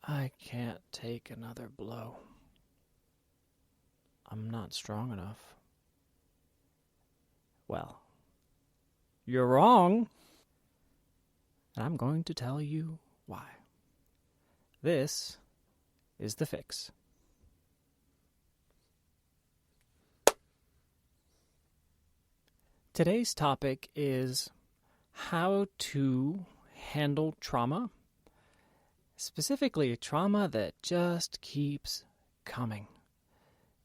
I can't take another blow. I'm not strong enough. Well, you're wrong. And I'm going to tell you why. This is The Fix. Today's topic is how to handle trauma, specifically trauma that just keeps coming.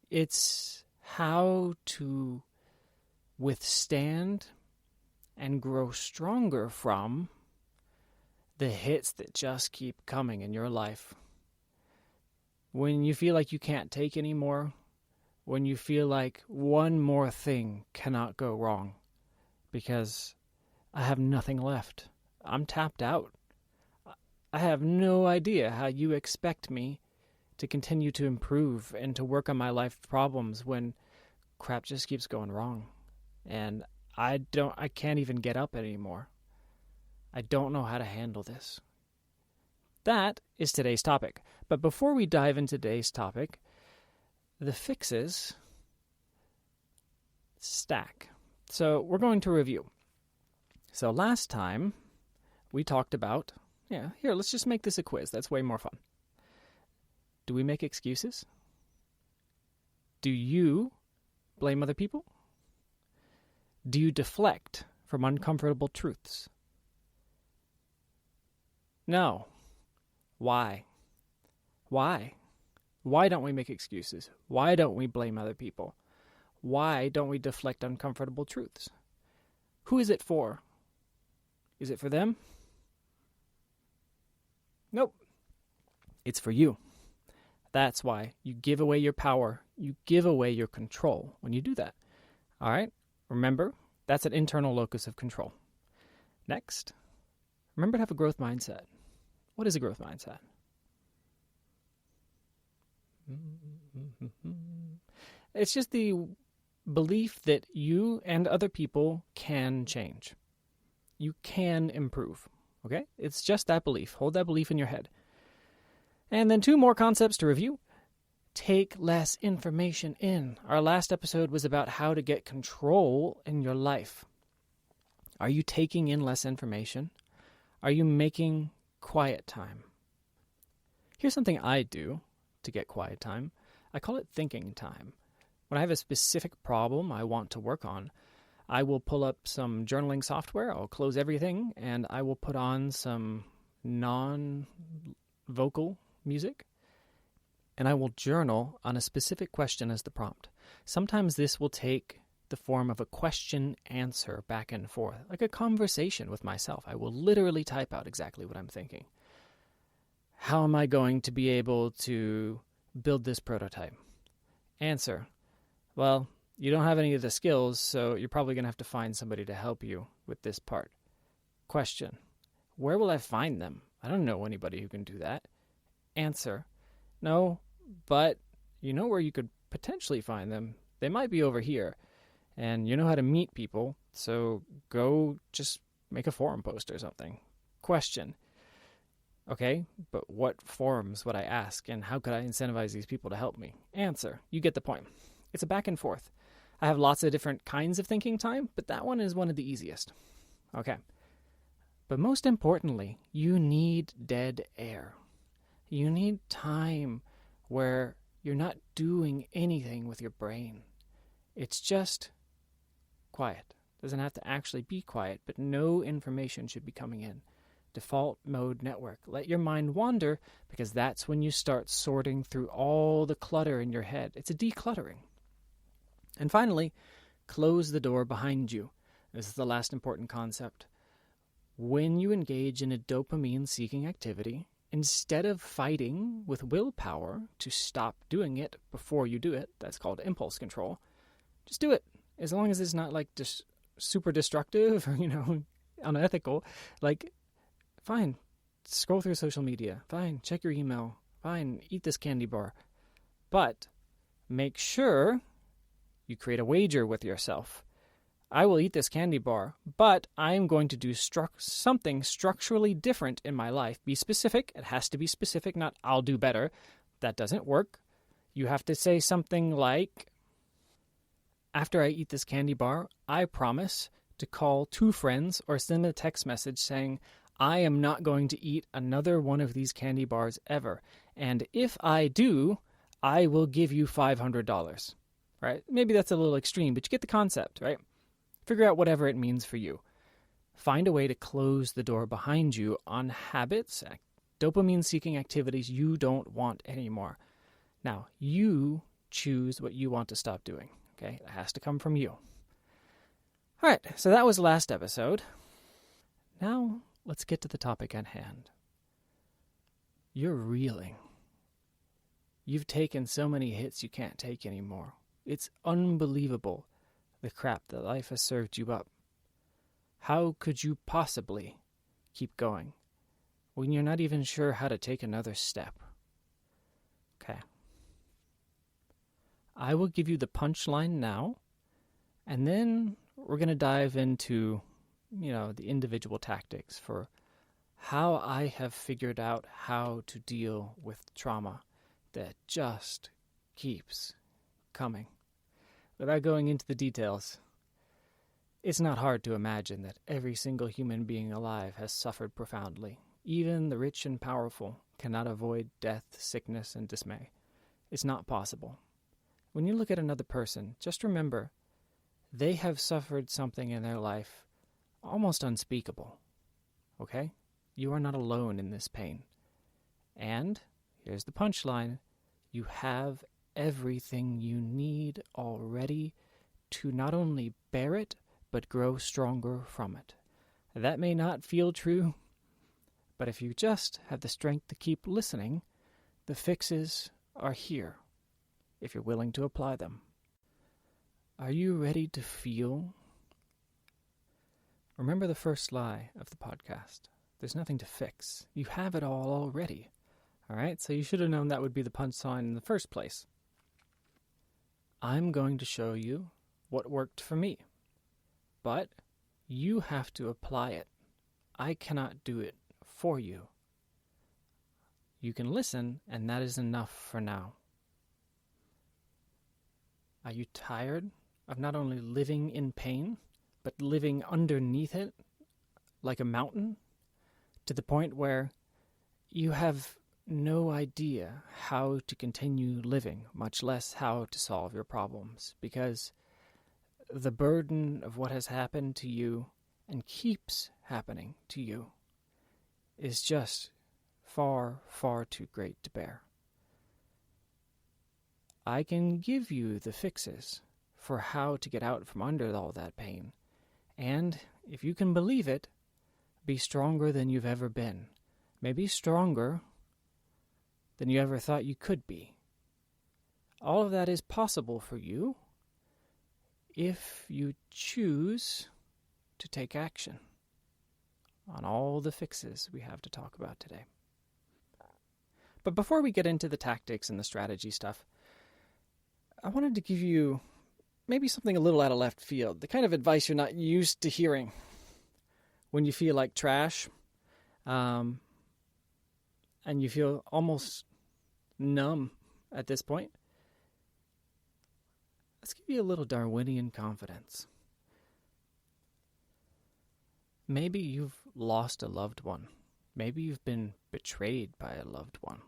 It's how to withstand and grow stronger from the hits that just keep coming in your life. When you feel like you can't take anymore, when you feel like one more thing cannot go wrong, because I have nothing left. I'm tapped out. I have no idea how you expect me to continue to improve and to work on my life problems when crap just keeps going wrong. And I can't even get up anymore. I don't know how to handle this. That is today's topic. But before we dive into today's topic, the fixes stack. So we're going to review. So last time we talked about, let's just make this a quiz. That's way more fun. Do we make excuses? Do you blame other people? Do you deflect from uncomfortable truths? No. Why? Why? Why don't we make excuses? Why don't we blame other people? Why don't we deflect uncomfortable truths? Who is it for? Is it for them? Nope. It's for you. That's why you give away your power. You give away your control when you do that. All right? Remember, that's an internal locus of control. Next, remember to have a growth mindset. What is a growth mindset? It's just the belief that you and other people can change. You can improve. Okay? It's just that belief. Hold that belief in your head. And then 2 more concepts to review. Take less information in. Our last episode was about how to get control in your life. Are you taking in less information? Are you making quiet time? Here's something I do to get quiet time. I call it thinking time. When I have a specific problem I want to work on, I will pull up some journaling software, I'll close everything, and I will put on some non-vocal music, and I will journal on a specific question as the prompt. Sometimes this will take the form of a question-answer back and forth, like a conversation with myself. I will literally type out exactly what I'm thinking. How am I going to be able to build this prototype? Answer. Well, you don't have any of the skills, so you're probably going to have to find somebody to help you with this part. Question. Where will I find them? I don't know anybody who can do that. Answer. No, but you know where you could potentially find them. They might be over here. And you know how to meet people, so go just make a forum post or something. Question. Okay, but what forums would I ask, and how could I incentivize these people to help me? Answer. You get the point. It's a back and forth. I have lots of different kinds of thinking time, but that one is one of the easiest. Okay. But most importantly, you need dead air. You need time where you're not doing anything with your brain. It's just quiet. It doesn't have to actually be quiet, but no information should be coming in. Default mode network. Let your mind wander, because that's when you start sorting through all the clutter in your head. It's a decluttering. And finally, close the door behind you. This is the last important concept. When you engage in a dopamine-seeking activity, instead of fighting with willpower to stop doing it before you do it, that's called impulse control, just do it. As long as it's not like just super destructive or, unethical. Like, fine, scroll through social media. Fine, check your email. Fine, eat this candy bar. But make sure you create a wager with yourself. I will eat this candy bar, but I am going to do something structurally different in my life. Be specific. It has to be specific, not I'll do better. That doesn't work. You have to say something like, after I eat this candy bar, I promise to call 2 friends or send a text message saying, I am not going to eat another one of these candy bars ever. And if I do, I will give you $500. Right? Maybe that's a little extreme, but you get the concept, right? Figure out whatever it means for you. Find a way to close the door behind you on habits, dopamine-seeking activities you don't want anymore. Now, you choose what you want to stop doing, okay? It has to come from you. All right, so that was last episode. Now, let's get to the topic at hand. You're reeling. You've taken so many hits you can't take anymore. It's unbelievable, the crap that life has served you up. How could you possibly keep going when you're not even sure how to take another step? Okay. I will give you the punchline now, and then we're going to dive into, the individual tactics for how I have figured out how to deal with trauma that just keeps coming. Without going into the details, it's not hard to imagine that every single human being alive has suffered profoundly. Even the rich and powerful cannot avoid death, sickness, and dismay. It's not possible. When you look at another person, just remember, they have suffered something in their life almost unspeakable. Okay? You are not alone in this pain. And, here's the punchline, you have everything you need already to not only bear it, but grow stronger from it. That may not feel true, but if you just have the strength to keep listening, the fixes are here, if you're willing to apply them. Are you ready to feel? Remember the first lie of the podcast. There's nothing to fix. You have it all already. All right, so you should have known that would be the punchline in the first place. I'm going to show you what worked for me, but you have to apply it. I cannot do it for you. You can listen, and that is enough for now. Are you tired of not only living in pain, but living underneath it like a mountain, to the point where you have no idea how to continue living, much less how to solve your problems, because the burden of what has happened to you and keeps happening to you is just far, far too great to bear. I can give you the fixes for how to get out from under all that pain, and, if you can believe it, be stronger than you've ever been. Maybe stronger than you ever thought you could be. All of that is possible for you if you choose to take action on all the fixes we have to talk about today. But before we get into the tactics and the strategy stuff, I wanted to give you maybe something a little out of left field, the kind of advice you're not used to hearing when you feel like trash, and you feel almost numb at this point. Let's give you a little Darwinian confidence. Maybe you've lost a loved one. Maybe you've been betrayed by a loved one.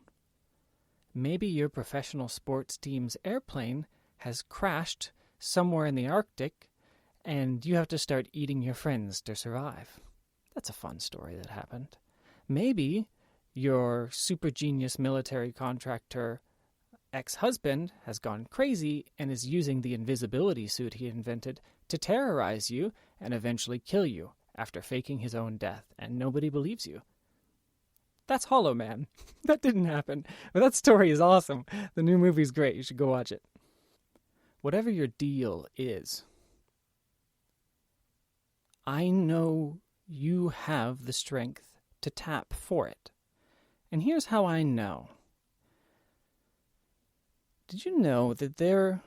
Maybe your professional sports team's airplane has crashed somewhere in the Arctic, and you have to start eating your friends to survive. That's a fun story that happened. Maybe your super genius military contractor ex-husband has gone crazy and is using the invisibility suit he invented to terrorize you and eventually kill you after faking his own death, and nobody believes you. That's Hollow Man. That didn't happen, but that story is awesome. The new movie's great. You should go watch it. Whatever your deal is, I know you have the strength to tap for it. And here's how I know. Did you know that there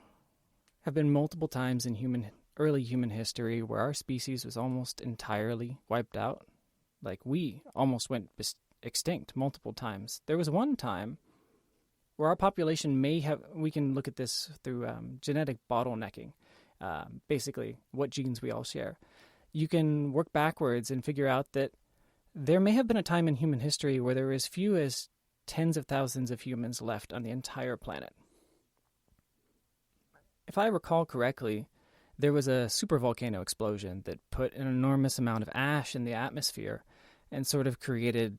have been multiple times in human early human history where our species was almost entirely wiped out. Like, we almost went extinct multiple times. There was one time where our population we can look at this through genetic bottlenecking, basically what genes we all share. You can work backwards and figure out that there may have been a time in human history where there were as few as tens of thousands of humans left on the entire planet. If I recall correctly, there was a supervolcano explosion that put an enormous amount of ash in the atmosphere and sort of created,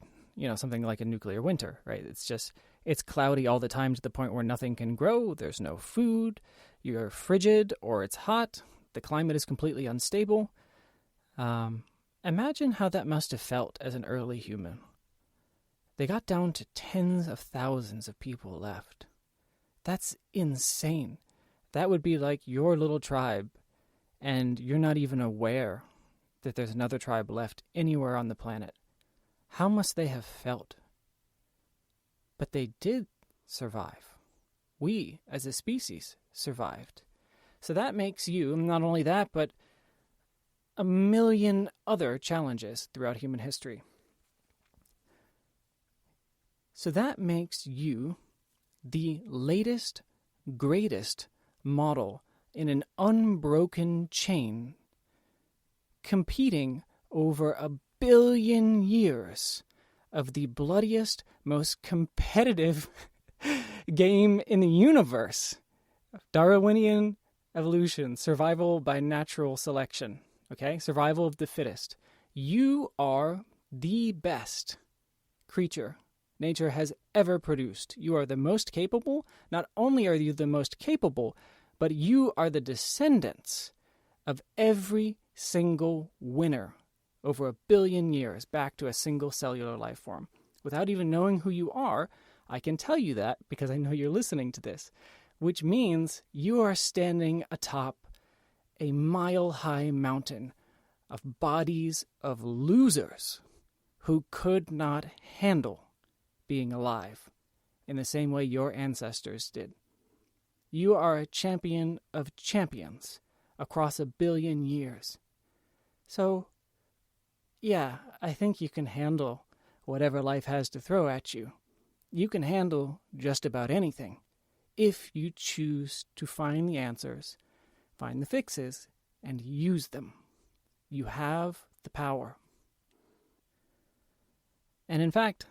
something like a nuclear winter, right? It's cloudy all the time to the point where nothing can grow. There's no food. You're frigid or it's hot. The climate is completely unstable. Imagine how that must have felt as an early human. They got down to tens of thousands of people left. That's insane. That would be like your little tribe, and you're not even aware that there's another tribe left anywhere on the planet. How must they have felt? But they did survive. We, as a species, survived. So that makes you, not only that, but a million other challenges throughout human history. So that makes you the latest, greatest model in an unbroken chain, competing over 1 billion years of the bloodiest, most competitive game in the universe. Darwinian evolution, survival by natural selection. Okay, survival of the fittest. You are the best creature nature has ever produced. You are the most capable. Not only are you the most capable, but you are the descendants of every single winner over 1 billion years back to a single cellular life form. Without even knowing who you are, I can tell you that because I know you're listening to this, which means you are standing atop a mile-high mountain of bodies of losers who could not handle being alive in the same way your ancestors did. You are a champion of champions across 1 billion years. So, yeah, I think you can handle whatever life has to throw at you. You can handle just about anything if you choose to find the answers, find the fixes, and use them. You have the power. And in fact,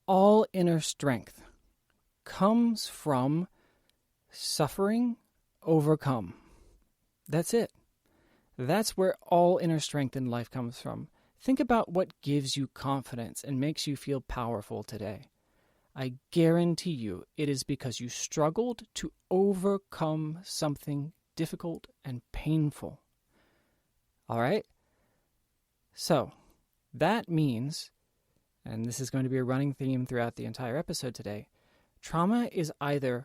all inner strength comes from suffering overcome. That's it. That's where all inner strength in life comes from. Think about what gives you confidence and makes you feel powerful today. I guarantee you it is because you struggled to overcome something difficult and painful. All right? So, that means, and this is going to be a running theme throughout the entire episode today, trauma is either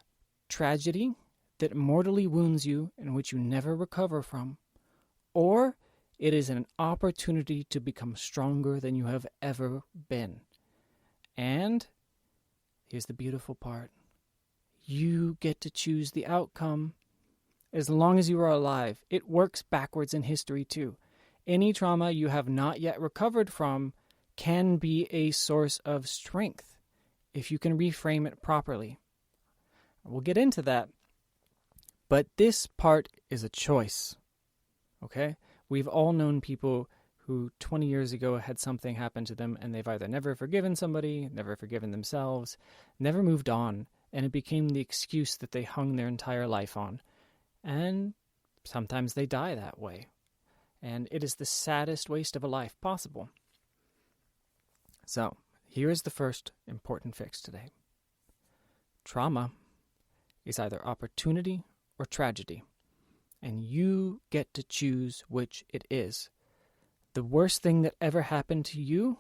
tragedy that mortally wounds you and which you never recover from, or it is an opportunity to become stronger than you have ever been. And here's the beautiful part. You get to choose the outcome. As long as you are alive, it works backwards in history too. Any trauma you have not yet recovered from can be a source of strength if you can reframe it properly. We'll get into that. But this part is a choice. Okay? We've all known people who 20 years ago had something happen to them and they've either never forgiven somebody, never forgiven themselves, never moved on, and it became the excuse that they hung their entire life on. And sometimes they die that way. And it is the saddest waste of a life possible. So, here is the first important fix today. Trauma is either opportunity or tragedy, and you get to choose which it is. The worst thing that ever happened to you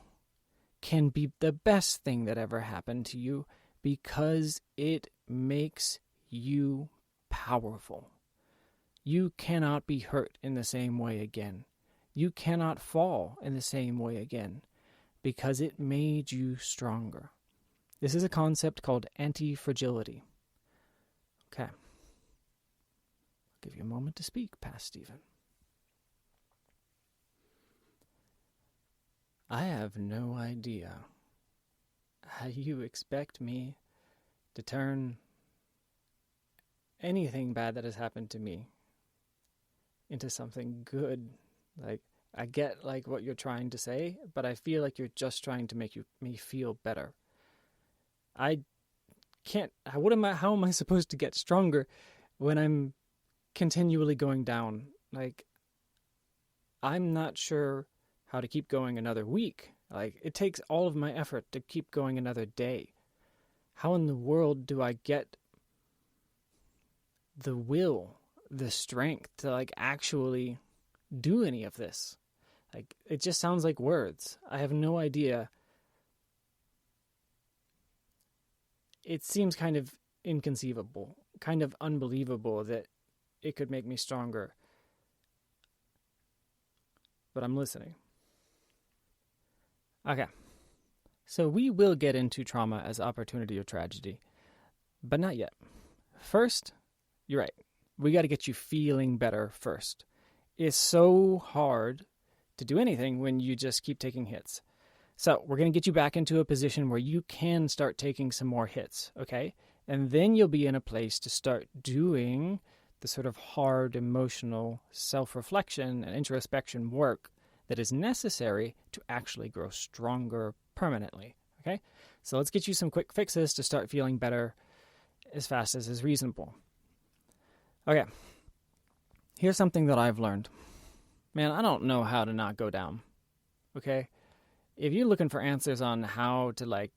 can be the best thing that ever happened to you because it makes you powerful. You cannot be hurt in the same way again. You cannot fall in the same way again because it made you stronger. This is a concept called anti-fragility. Okay, give you a moment to speak, Past Stephen. I have no idea how you expect me to turn anything bad that has happened to me into something good. Like, I get like what you're trying to say, but I feel like you're just trying to make me feel better. How am I supposed to get stronger when I'm continually going down? Like, I'm not sure how to keep going another week. Like, it takes all of my effort to keep going another day. How in the world do I get the will, the strength to like actually do any of this? Like, it just sounds like words. I have no idea. It seems kind of inconceivable, kind of unbelievable that it could make me stronger. But I'm listening. Okay. So we will get into trauma as opportunity or tragedy, but not yet. First, you're right. We got to get you feeling better first. It's so hard to do anything when you just keep taking hits. So we're going to get you back into a position where you can start taking some more hits, okay? And then you'll be in a place to start doing the sort of hard emotional self-reflection and introspection work that is necessary to actually grow stronger permanently, okay? So let's get you some quick fixes to start feeling better as fast as is reasonable. Okay, here's something that I've learned. Man, I don't know how to not go down, okay? If you're looking for answers on how to, like,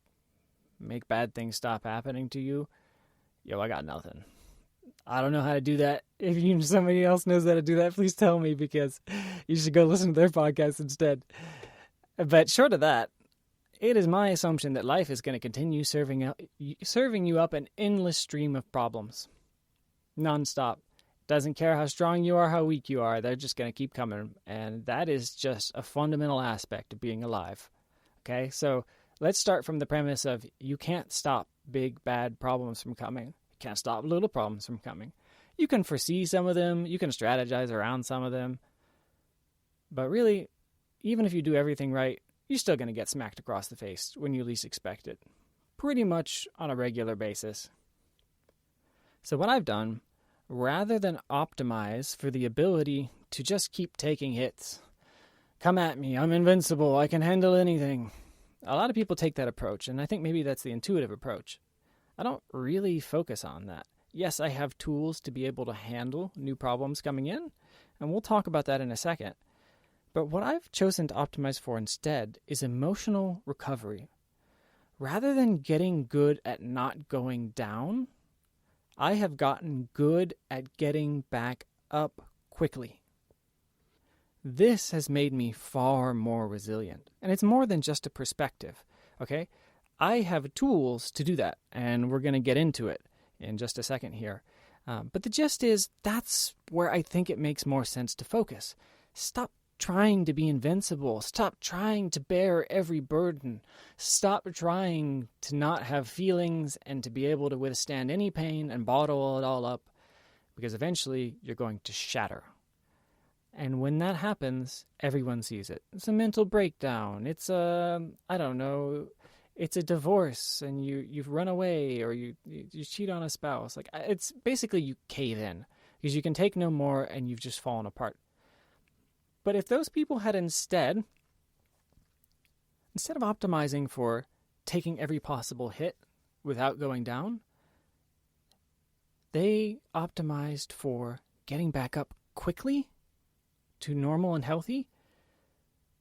make bad things stop happening to you, I got nothing. I don't know how to do that. If somebody else knows how to do that, please tell me, because you should go listen to their podcast instead. But short of that, it is my assumption that life is going to continue serving you up an endless stream of problems. Nonstop. Doesn't care how strong you are, how weak you are, they're just going to keep coming. And that is just a fundamental aspect of being alive. Okay, so let's start from the premise of you can't stop big, bad problems from coming. You can't stop little problems from coming. You can foresee some of them, you can strategize around some of them. But really, even if you do everything right, you're still going to get smacked across the face when you least expect it. Pretty much on a regular basis. So what I've done, rather than optimize for the ability to just keep taking hits, come at me, I'm invincible, I can handle anything. A lot of people take that approach, and I think maybe that's the intuitive approach. I don't really focus on that. Yes, I have tools to be able to handle new problems coming in, and we'll talk about that in a second. But what I've chosen to optimize for instead is emotional recovery. Rather than getting good at not going down, I have gotten good at getting back up quickly. This has made me far more resilient. And it's more than just a perspective, okay? I have tools to do that, and we're going to get into it in just a second here. But the gist is, that's where I think it makes more sense to focus. Stop trying to be invincible. Stop trying to bear every burden. Stop trying to not have feelings and to be able to withstand any pain and bottle it all up, because eventually you're going to shatter. And when that happens, everyone sees it. It's a mental breakdown. It's it's a divorce, and you've run away, or you cheat on a spouse. Like, it's basically you cave in because you can take no more and you've just fallen apart. But if those people had instead of optimizing for taking every possible hit without going down, they optimized for getting back up quickly to normal and healthy,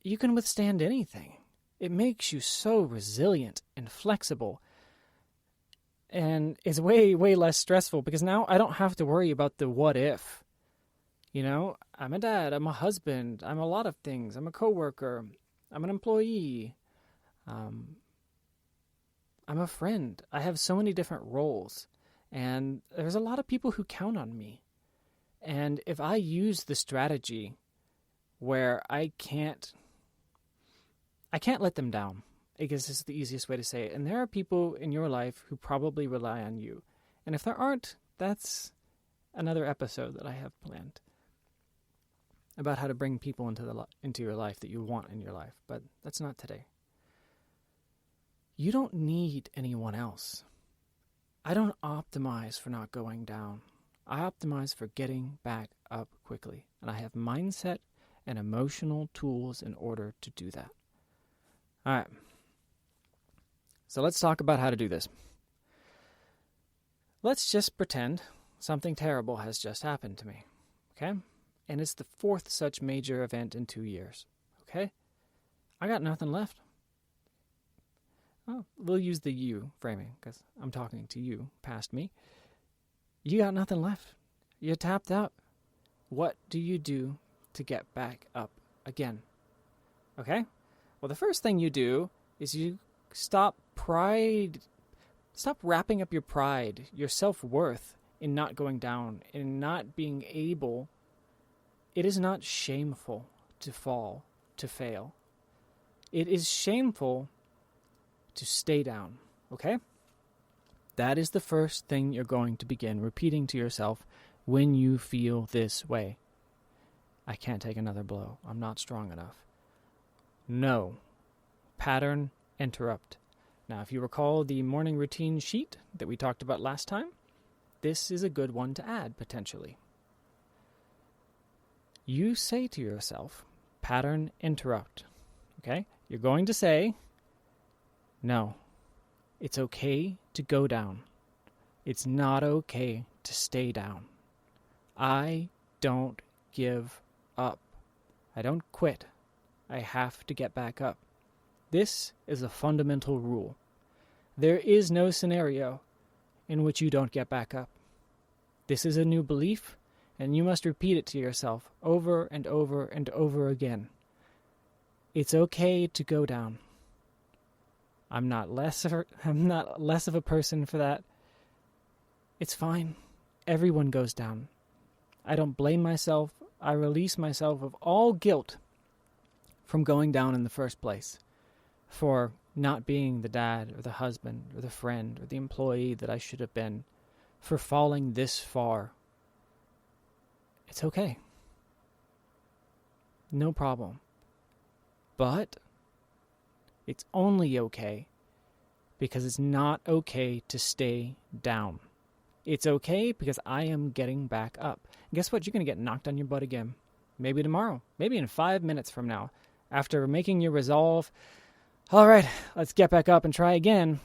you can withstand anything. It makes you so resilient and flexible. And it's way, way less stressful, because now I don't have to worry about the what if. You know, I'm a dad, I'm a husband, I'm a lot of things. I'm a coworker, I'm an employee, I'm a friend. I have so many different roles, and there's a lot of people who count on me. And if I use the strategy where I can't let them down, I guess this is the easiest way to say it. And there are people in your life who probably rely on you. And if there aren't, that's another episode that I have planned about how to bring people into your life that you want in your life, but that's not today. You don't need anyone else. I don't optimize for not going down. I optimize for getting back up quickly, and I have mindset and emotional tools in order to do that. All right. So let's talk about how to do this. Let's just pretend something terrible has just happened to me, okay? And it's the fourth such major event in 2 years, okay? I got nothing left. Well, we'll use the you framing because I'm talking to you, past me. You got nothing left. You're tapped out. What do you do to get back up again? Okay? Well, the first thing you do is you stop wrapping up your pride, your self-worth in not going down, in not being able. It is not shameful to fall, to fail. It is shameful to stay down, okay? That is the first thing you're going to begin repeating to yourself when you feel this way. I can't take another blow. I'm not strong enough. No. Pattern interrupt. Now, if you recall the morning routine sheet that we talked about last time, this is a good one to add, potentially. You say to yourself, pattern interrupt, okay? You're going to say, no, it's okay to go down. It's not okay to stay down. I don't give up. I don't quit. I have to get back up. This is a fundamental rule. There is no scenario in which you don't get back up. This is a new belief, and you must repeat it to yourself over and over and over again. It's okay to go down. I'm not less of a person for that. It's fine. Everyone goes down. I don't blame myself. I release myself of all guilt from going down in the first place, for not being the dad or the husband or the friend or the employee that I should have been, for falling this far. It's okay. No problem. But it's only okay because it's not okay to stay down. It's okay because I am getting back up. And guess what? You're going to get knocked on your butt again. Maybe tomorrow. Maybe in 5 minutes from now. After making your resolve, all right, let's get back up and try again.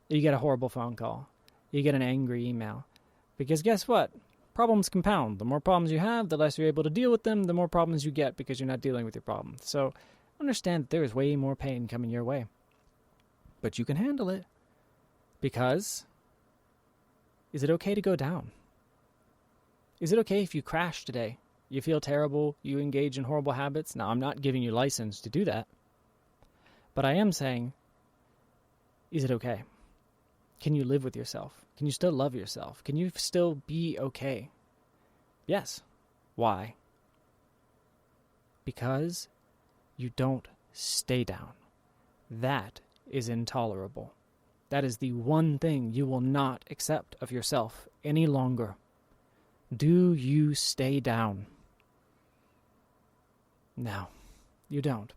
You get a horrible phone call. You get an angry email. Because guess what? Problems compound. The more problems you have, the less you're able to deal with them, the more problems you get because you're not dealing with your problems. So understand that there is way more pain coming your way. But you can handle it. Because is it okay to go down? Is it okay if you crash today? You feel terrible, you engage in horrible habits? Now, I'm not giving you license to do that. But I am saying, is it okay? Can you live with yourself? Can you still love yourself? Can you still be okay? Yes. Why? Because you don't stay down. That is intolerable. That is the one thing you will not accept of yourself any longer. Do you stay down? No, you don't.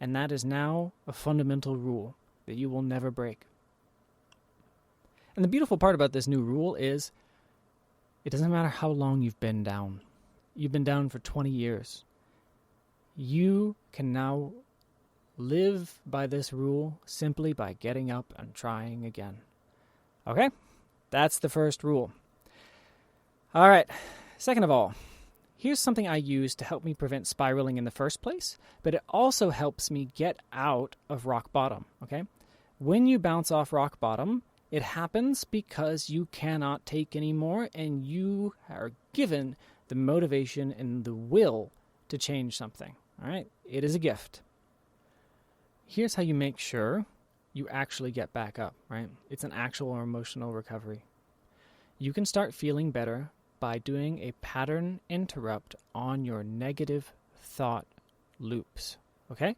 And that is now a fundamental rule that you will never break. And the beautiful part about this new rule is it doesn't matter how long you've been down. You've been down for 20 years. You can now live by this rule simply by getting up and trying again. Okay? That's the first rule. All right. Second of all, here's something I use to help me prevent spiraling in the first place, but it also helps me get out of rock bottom, okay? When you bounce off rock bottom, it happens because you cannot take any more and you are given the motivation and the will to change something, all right? It is a gift. Here's how you make sure you actually get back up, right? It's an actual emotional recovery. You can start feeling better by doing a pattern interrupt on your negative thought loops, okay?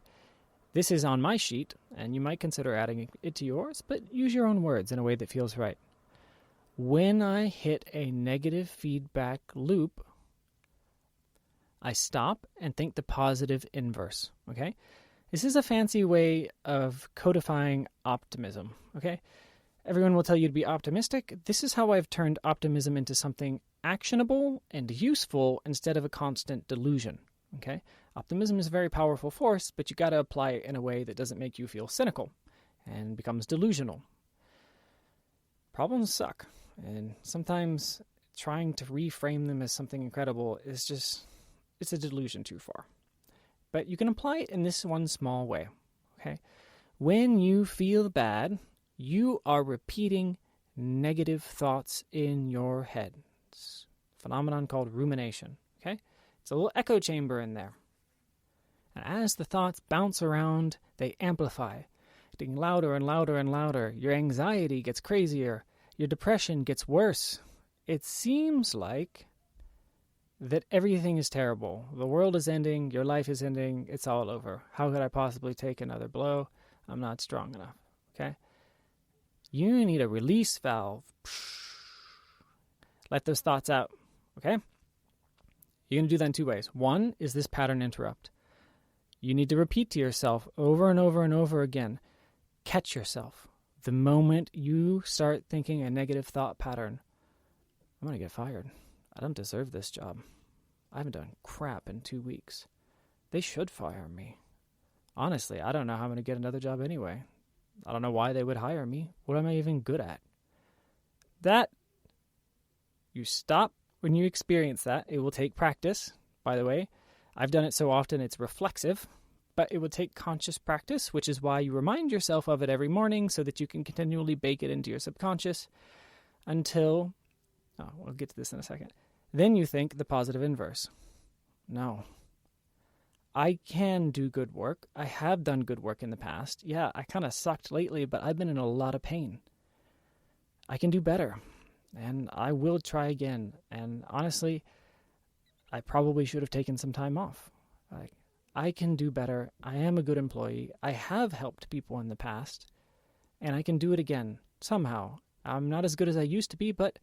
This is on my sheet, and you might consider adding it to yours, but use your own words in a way that feels right. When I hit a negative feedback loop, I stop and think the positive inverse, okay? This is a fancy way of codifying optimism, okay? Everyone will tell you to be optimistic. This is how I've turned optimism into something actionable and useful instead of a constant delusion, okay? Optimism is a very powerful force, but you got to apply it in a way that doesn't make you feel cynical and becomes delusional. Problems suck, and sometimes trying to reframe them as something incredible is just, it's a delusion too far. But you can apply it in this one small way, okay? When you feel bad, you are repeating negative thoughts in your head. It's a phenomenon called rumination, okay? It's a little echo chamber in there. And as the thoughts bounce around, they amplify, getting louder and louder and louder. Your anxiety gets crazier. Your depression gets worse. It seems like that everything is terrible. The world is ending. Your life is ending. It's all over. How could I possibly take another blow? I'm not strong enough, okay? You need a release valve. Let those thoughts out, okay? You're going to do that in two ways. One is this pattern interrupt. You need to repeat to yourself over and over and over again. Catch yourself. The moment you start thinking a negative thought pattern, I'm going to get fired. I don't deserve this job. I haven't done crap in 2 weeks. They should fire me. Honestly, I don't know how I'm going to get another job anyway. I don't know why they would hire me. What am I even good at? That, you stop when you experience that. It will take practice, by the way. I've done it so often it's reflexive, but it will take conscious practice, which is why you remind yourself of it every morning so that you can continually bake it into your subconscious until, we'll get to this in a second. Then you think the positive inverse. No. I can do good work. I have done good work in the past. Yeah, I kind of sucked lately, but I've been in a lot of pain. I can do better, and I will try again. And honestly, I probably should have taken some time off. I can do better. I am a good employee. I have helped people in the past, and I can do it again somehow. I'm not as good as I used to be, but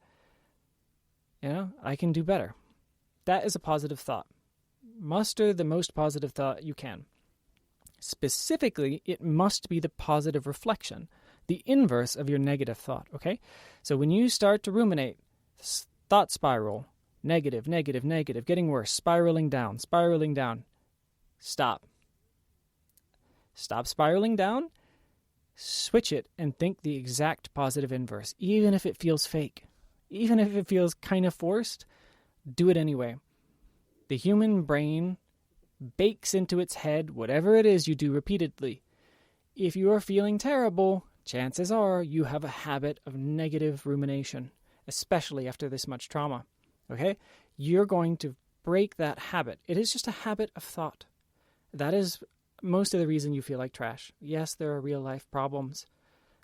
I can do better. That is a positive thought. Muster the most positive thought you can. Specifically, it must be the positive reflection, the inverse of your negative thought, okay? So when you start to ruminate, thought spiral, negative, negative, negative, getting worse, spiraling down, stop. Stop spiraling down, switch it, and think the exact positive inverse, even if it feels fake. Even if it feels kind of forced, do it anyway. The human brain bakes into its head whatever it is you do repeatedly. If you are feeling terrible, chances are you have a habit of negative rumination, especially after this much trauma. Okay? You're going to break that habit. It is just a habit of thought. That is most of the reason you feel like trash. Yes, there are real-life problems,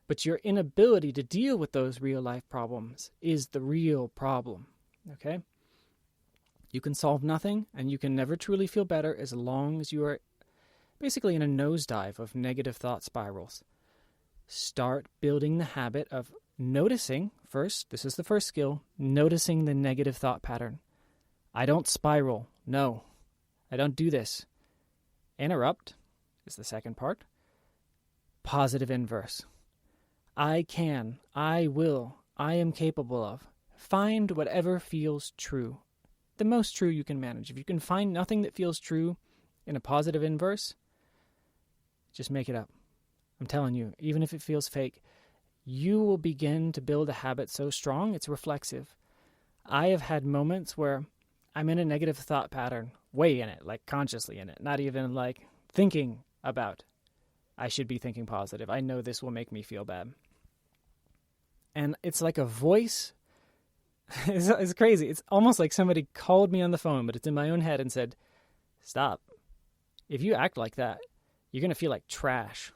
but your inability to deal with those real-life problems is the real problem. Okay? You can solve nothing, and you can never truly feel better as long as you are basically in a nosedive of negative thought spirals. Start building the habit of noticing, first, this is the first skill, noticing the negative thought pattern. I don't spiral. No, I don't do this. Interrupt is the second part. Positive inverse. I can, I will, I am capable of. Find whatever feels true. The most true you can manage. If you can find nothing that feels true in a positive inverse, just make it up. I'm telling you, even if it feels fake, you will begin to build a habit so strong it's reflexive. I have had moments where I'm in a negative thought pattern, way in it, like consciously in it, not even like thinking about I should be thinking positive. I know this will make me feel bad. And it's like a voice. It's crazy. It's almost like somebody called me on the phone, but it's in my own head and said, stop. If you act like that, you're going to feel like trash.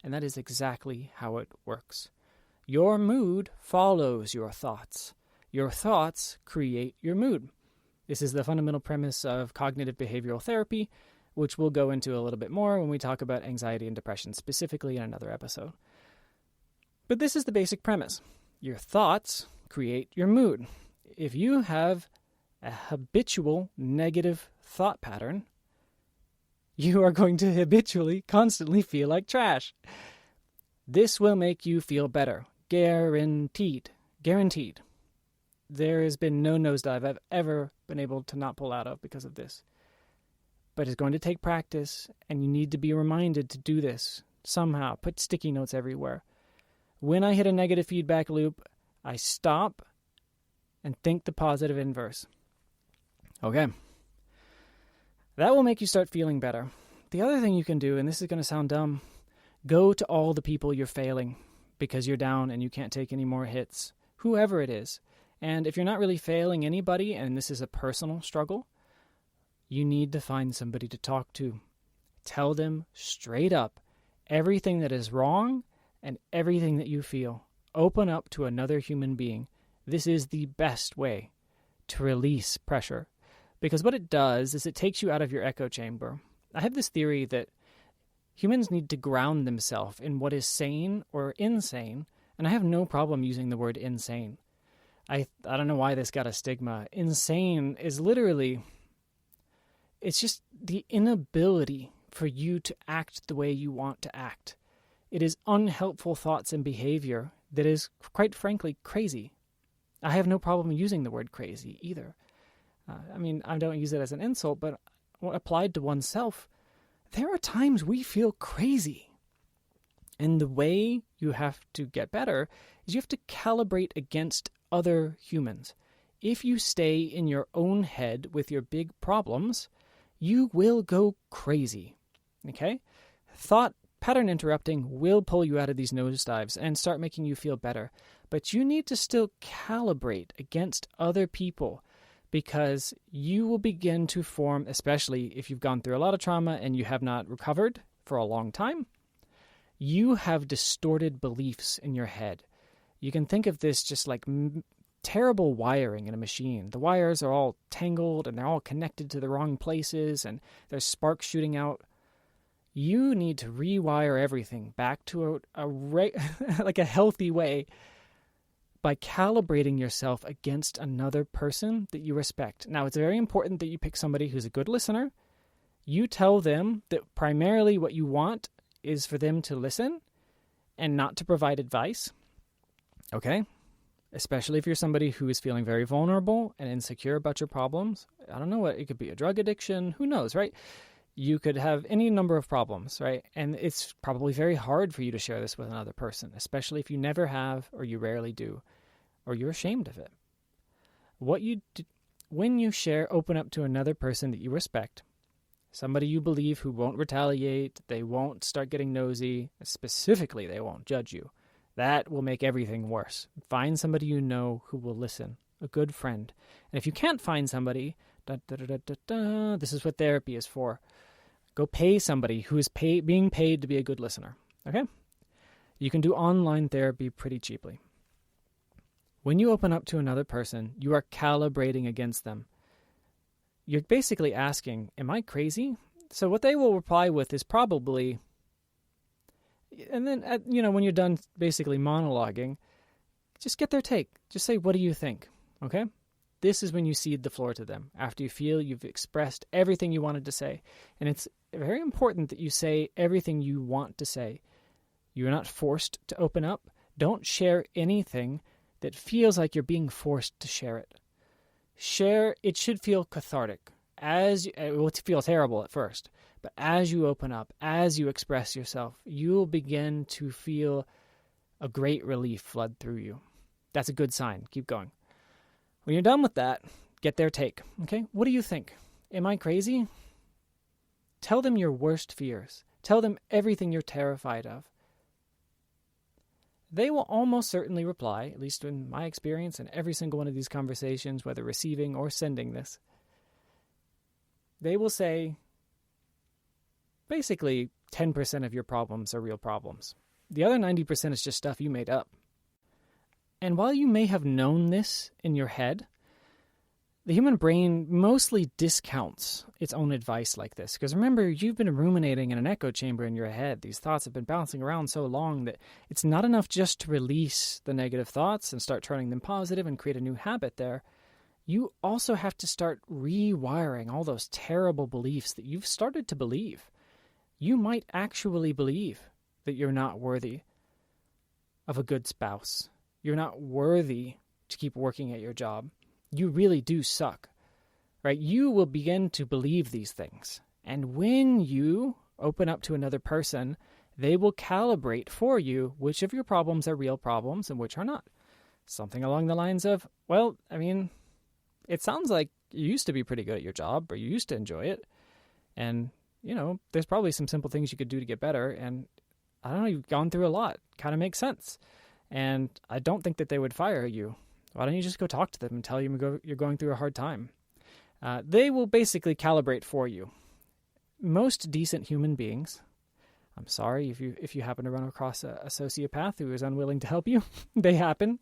And that is exactly how it works. Your mood follows your thoughts. Your thoughts create your mood. This is the fundamental premise of cognitive behavioral therapy, which we'll go into a little bit more when we talk about anxiety and depression, specifically in another episode. But this is the basic premise. Your thoughts create your mood. If you have a habitual negative thought pattern, you are going to habitually, constantly feel like trash. This will make you feel better. Guaranteed. Guaranteed. There has been no nosedive I've ever been able to not pull out of because of this. But it's going to take practice, and you need to be reminded to do this somehow. Put sticky notes everywhere. When I hit a negative feedback loop, I stop and think the positive inverse. Okay. That will make you start feeling better. The other thing you can do, and this is going to sound dumb, go to all the people you're failing because you're down and you can't take any more hits, whoever it is. And if you're not really failing anybody, and this is a personal struggle, you need to find somebody to talk to. Tell them straight up everything that is wrong and everything that you feel. Open up to another human being. This is the best way to release pressure. Because what it does is it takes you out of your echo chamber. I have this theory that humans need to ground themselves in what is sane or insane, and I have no problem using the word insane. I don't know why this got a stigma. Insane is literally, it's just the inability for you to act the way you want to act. It is unhelpful thoughts and behavior that is, quite frankly, crazy. I have no problem using the word crazy either. I don't use it as an insult, but applied to oneself, there are times we feel crazy. And the way you have to get better is you have to calibrate against other humans. If you stay in your own head with your big problems, you will go crazy. Okay? Thought pattern interrupting will pull you out of these nosedives and start making you feel better. But you need to still calibrate against other people, because you will begin to form, especially if you've gone through a lot of trauma and you have not recovered for a long time, you have distorted beliefs in your head. You can think of this just like terrible wiring in a machine. The wires are all tangled and they're all connected to the wrong places and there's sparks shooting out. You need to rewire everything back to like a healthy way by calibrating yourself against another person that you respect. Now, it's very important that you pick somebody who's a good listener. You tell them that primarily what you want is for them to listen and not to provide advice. Okay? Especially if you're somebody who is feeling very vulnerable and insecure about your problems. I don't know what, it could be a drug addiction. Who knows, right? You could have any number of problems, right? And it's probably very hard for you to share this with another person, especially if you never have or you rarely do, or you're ashamed of it. What you do, when you share, open up to another person that you respect, somebody you believe who won't retaliate, they won't start getting nosy, specifically they won't judge you. That will make everything worse. Find somebody you know who will listen, a good friend. And if you can't find somebody, this is what therapy is for. Go pay somebody who is being paid to be a good listener. Okay? You can do online therapy pretty cheaply. When you open up to another person, you are calibrating against them. You're basically asking, am I crazy? So what they will reply with is probably, and then, when you're done basically monologuing, just get their take. Just say, what do you think? Okay? This is when you cede the floor to them, after you feel you've expressed everything you wanted to say. And it's very important that you say everything you want to say. You're not forced to open up. Don't share anything that feels like you're being forced to share it. Share, it should feel cathartic. It will feel terrible at first, but as you open up, as you express yourself, you'll begin to feel a great relief flood through you. That's a good sign. Keep going. When you're done with that, get their take. Okay? What do you think? Am I crazy? Tell them your worst fears. Tell them everything you're terrified of. They will almost certainly reply, at least in my experience in every single one of these conversations, whether receiving or sending this. They will say, basically, 10% of your problems are real problems. The other 90% is just stuff you made up. And while you may have known this in your head, The human brain mostly discounts its own advice like this. Because remember, you've been ruminating in an echo chamber in your head. These thoughts have been bouncing around so long that it's not enough just to release the negative thoughts and start turning them positive and create a new habit there. You also have to start rewiring all those terrible beliefs that you've started to believe. You might actually believe that you're not worthy of a good spouse. You're not worthy to keep working at your job. You really do suck, right? You will begin to believe these things. And when you open up to another person, they will calibrate for you which of your problems are real problems and which are not. Something along the lines of, well, I mean, it sounds like you used to be pretty good at your job or you used to enjoy it. And, you know, there's probably some simple things you could do to get better. And I don't know, you've gone through a lot. Kind of makes sense. And I don't think that they would fire you. Why don't you just go talk to them and tell them you're going through a hard time? They will basically calibrate for you. Most decent human beings, I'm sorry if you happen to run across a sociopath who is unwilling to help you, they happen.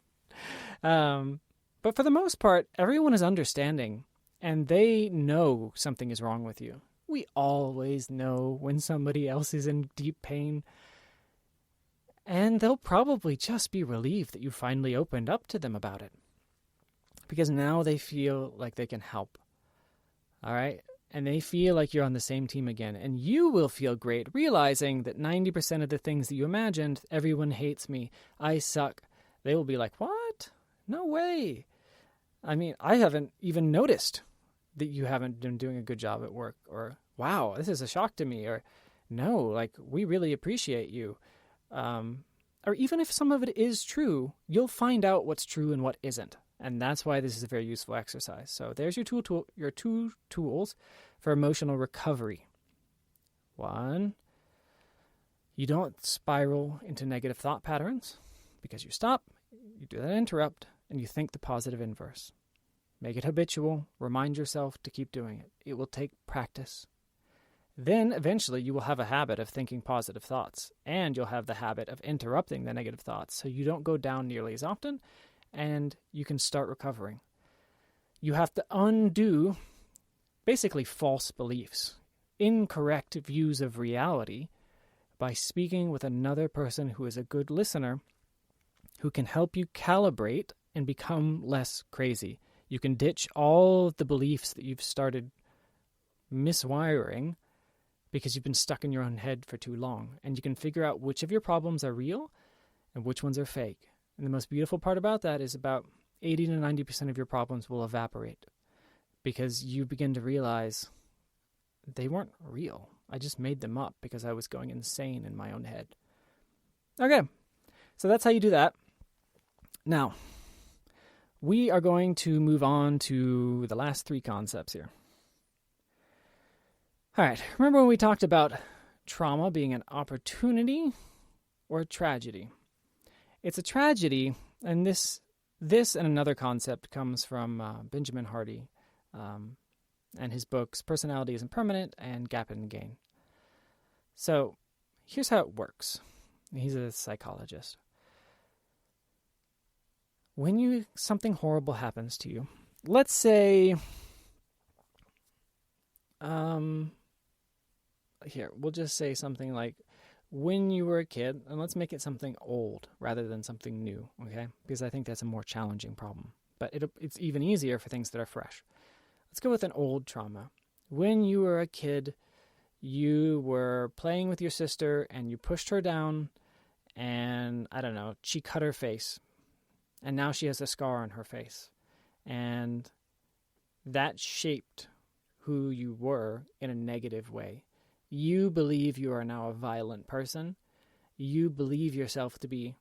But for the most part, everyone is understanding and they know something is wrong with you. We always know when somebody else is in deep pain. And they'll probably just be relieved that you finally opened up to them about it. Because now they feel like they can help. All right? And they feel like you're on the same team again. And you will feel great realizing that 90% of the things that you imagined, everyone hates me, I suck. They will be like, what? No way. I mean, I haven't even noticed that you haven't been doing a good job at work. Or, wow, this is a shock to me. Or, no, like, we really appreciate you. Or even if some of it is true, you'll find out what's true and what isn't. And that's why this is a very useful exercise. So there's your two tools for emotional recovery. 1, you don't spiral into negative thought patterns because you stop, you do that interrupt, and you think the positive inverse. Make it habitual. Remind yourself to keep doing it. It will take practice. Then eventually you will have a habit of thinking positive thoughts, and you'll have the habit of interrupting the negative thoughts so you don't go down nearly as often, and you can start recovering. You have to undo basically false beliefs, incorrect views of reality by speaking with another person who is a good listener who can help you calibrate and become less crazy. You can ditch all the beliefs that you've started miswiring because you've been stuck in your own head for too long. And you can figure out which of your problems are real and which ones are fake. And the most beautiful part about that is about 80 to 90% of your problems will evaporate because you begin to realize they weren't real. I just made them up because I was going insane in my own head. Okay, so that's how you do that. Now, we are going to move on to the last 3 concepts here. All right, remember when we talked about trauma being an opportunity or a tragedy? It's a tragedy, and this and another concept comes from Benjamin Hardy and his books Personality Isn't Permanent and Gap and Gain. So here's how it works. He's a psychologist. When something horrible happens to you, let's say, here, we'll just say something like, when you were a kid, and let's make it something old rather than something new, okay? Because I think that's a more challenging problem. But it's even easier for things that are fresh. Let's go with an old trauma. When you were a kid, you were playing with your sister and you pushed her down and, I don't know, she cut her face. And now she has a scar on her face. And that shaped who you were in a negative way. You believe you are now a violent person. You believe yourself to be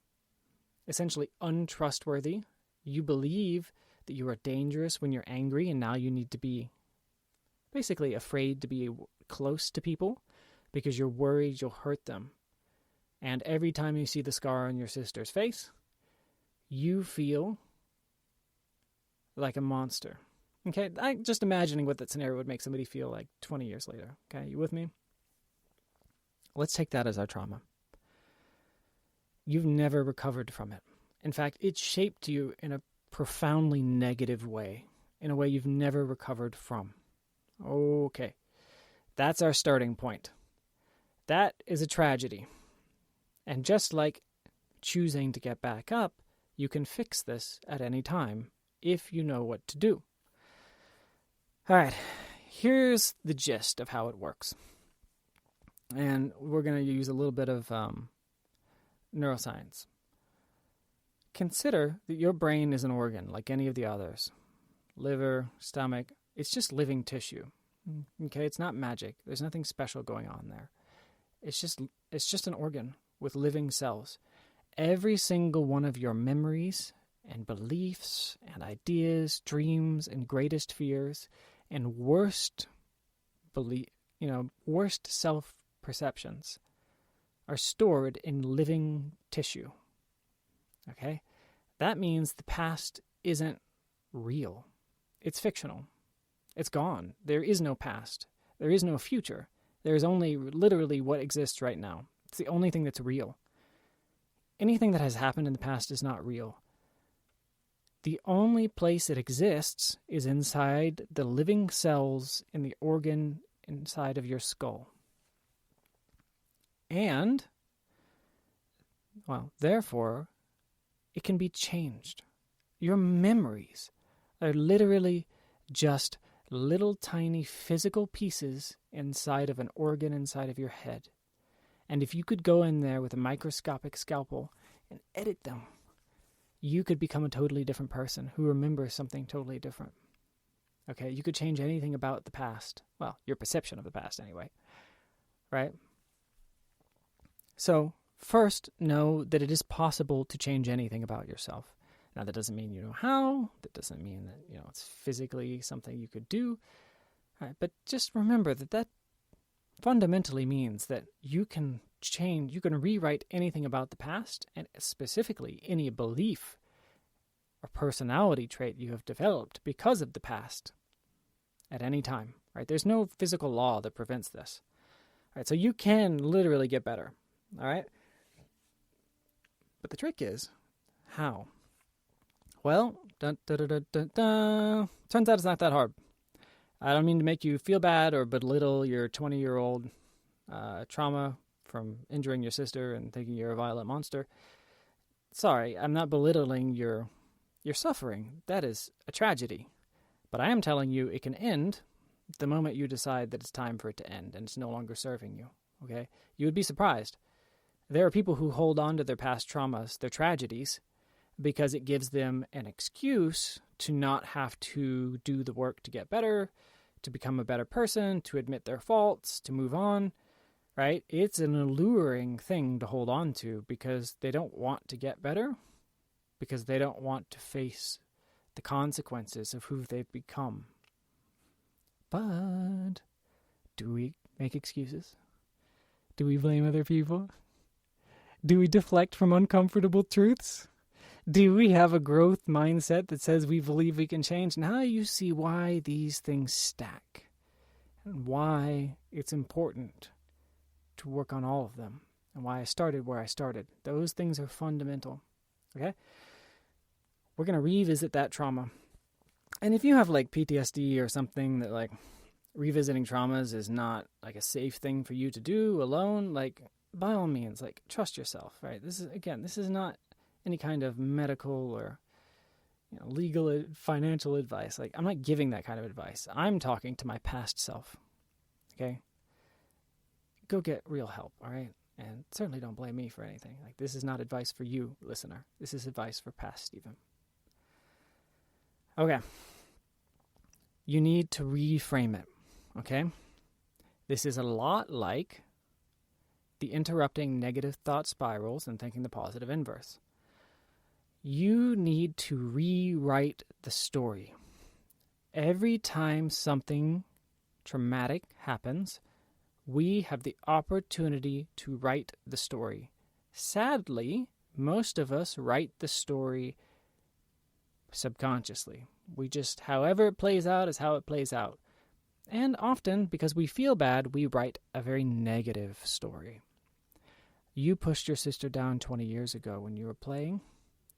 essentially untrustworthy. You believe that you are dangerous when you're angry, and now you need to be basically afraid to be close to people because you're worried you'll hurt them. And every time you see the scar on your sister's face, you feel like a monster. Okay, just imagining what that scenario would make somebody feel like 20 years later. Okay, you with me? Let's take that as our trauma. You've never recovered from it. In fact, it shaped you in a profoundly negative way. in a way you've never recovered from. Okay, that's our starting point. That is a tragedy. And just like choosing to get back up, you can fix this at any time if you know what to do. All right, here's the gist of how it works. And we're going to use a little bit of neuroscience. Consider that your brain is an organ like any of the others. Liver, stomach, it's just living tissue. Okay, it's not magic. There's nothing special going on there. It's just an organ with living cells. Every single one of your memories and beliefs and ideas, dreams and greatest fears and worst self-perceptions are stored in living tissue. Okay? That means the past isn't real. It's fictional. It's gone. There is no past. There is no future. There is only literally what exists right now. It's the only thing that's real. Anything that has happened in the past is not real. The only place it exists is inside the living cells in the organ inside of your skull. And, well, therefore, it can be changed. Your memories are literally just little tiny physical pieces inside of an organ inside of your head. And if you could go in there with a microscopic scalpel and edit them, you could become a totally different person who remembers something totally different. Okay, you could change anything about the past. Well, your perception of the past anyway. Right? So, first, know that it is possible to change anything about yourself. Now, that doesn't mean you know how. That doesn't mean that, it's physically something you could do. All right, but just remember that fundamentally means that you can change, you can rewrite anything about the past, and specifically any belief or personality trait you have developed because of the past at any time. Right? There's no physical law that prevents this. All right, so you can literally get better. All right? But the trick is, how? Well, turns out it's not that hard. I don't mean to make you feel bad or belittle your 20-year-old trauma from injuring your sister and thinking you're a violent monster. Sorry, I'm not belittling your suffering. That is a tragedy. But I am telling you it can end the moment you decide that it's time for it to end and it's no longer serving you. Okay? You would be surprised. There are people who hold on to their past traumas, their tragedies, because it gives them an excuse to not have to do the work to get better, to become a better person, to admit their faults, to move on, right? It's an alluring thing to hold on to because they don't want to get better, because they don't want to face the consequences of who they've become. But do we make excuses? Do we blame other people? Do we deflect from uncomfortable truths? Do we have a growth mindset that says we believe we can change? Now you see why these things stack and why it's important to work on all of them and why I started where I started. Those things are fundamental. Okay? We're going to revisit that trauma. And if you have like PTSD or something that like revisiting traumas is not like a safe thing for you to do alone, like by all means, like trust yourself, right? This is not any kind of medical or legal, financial advice. Like, I'm not giving that kind of advice. I'm talking to my past self. Okay? Go get real help, all right? And certainly don't blame me for anything. Like, this is not advice for you, listener. This is advice for past Stephen. Okay. You need to reframe it, okay? This is a lot like the interrupting negative thought spirals and thinking the positive inverse. You need to rewrite the story. Every time something traumatic happens, we have the opportunity to write the story. Sadly, most of us write the story subconsciously. We just, however it plays out is how it plays out. And often, because we feel bad, we write a very negative story. You pushed your sister down 20 years ago when you were playing.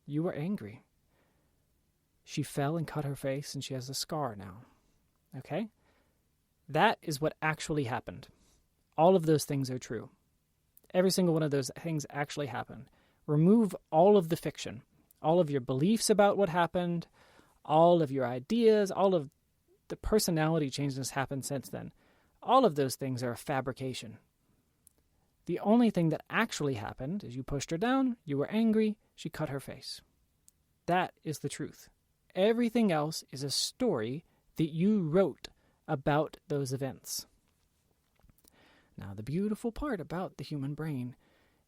You were angry. she fell and cut her face and she has a scar now. Okay? That is what actually happened. All of those things are true. Every single one of those things actually happened. Remove all of the fiction, all of your beliefs about what happened, all of your ideas, all of the personality changes that's happened since then. All of those things are a fabrication. The only thing that actually happened is you pushed her down, you were angry, she cut her face. That is the truth. Everything else is a story that you wrote about those events. Now, the beautiful part about the human brain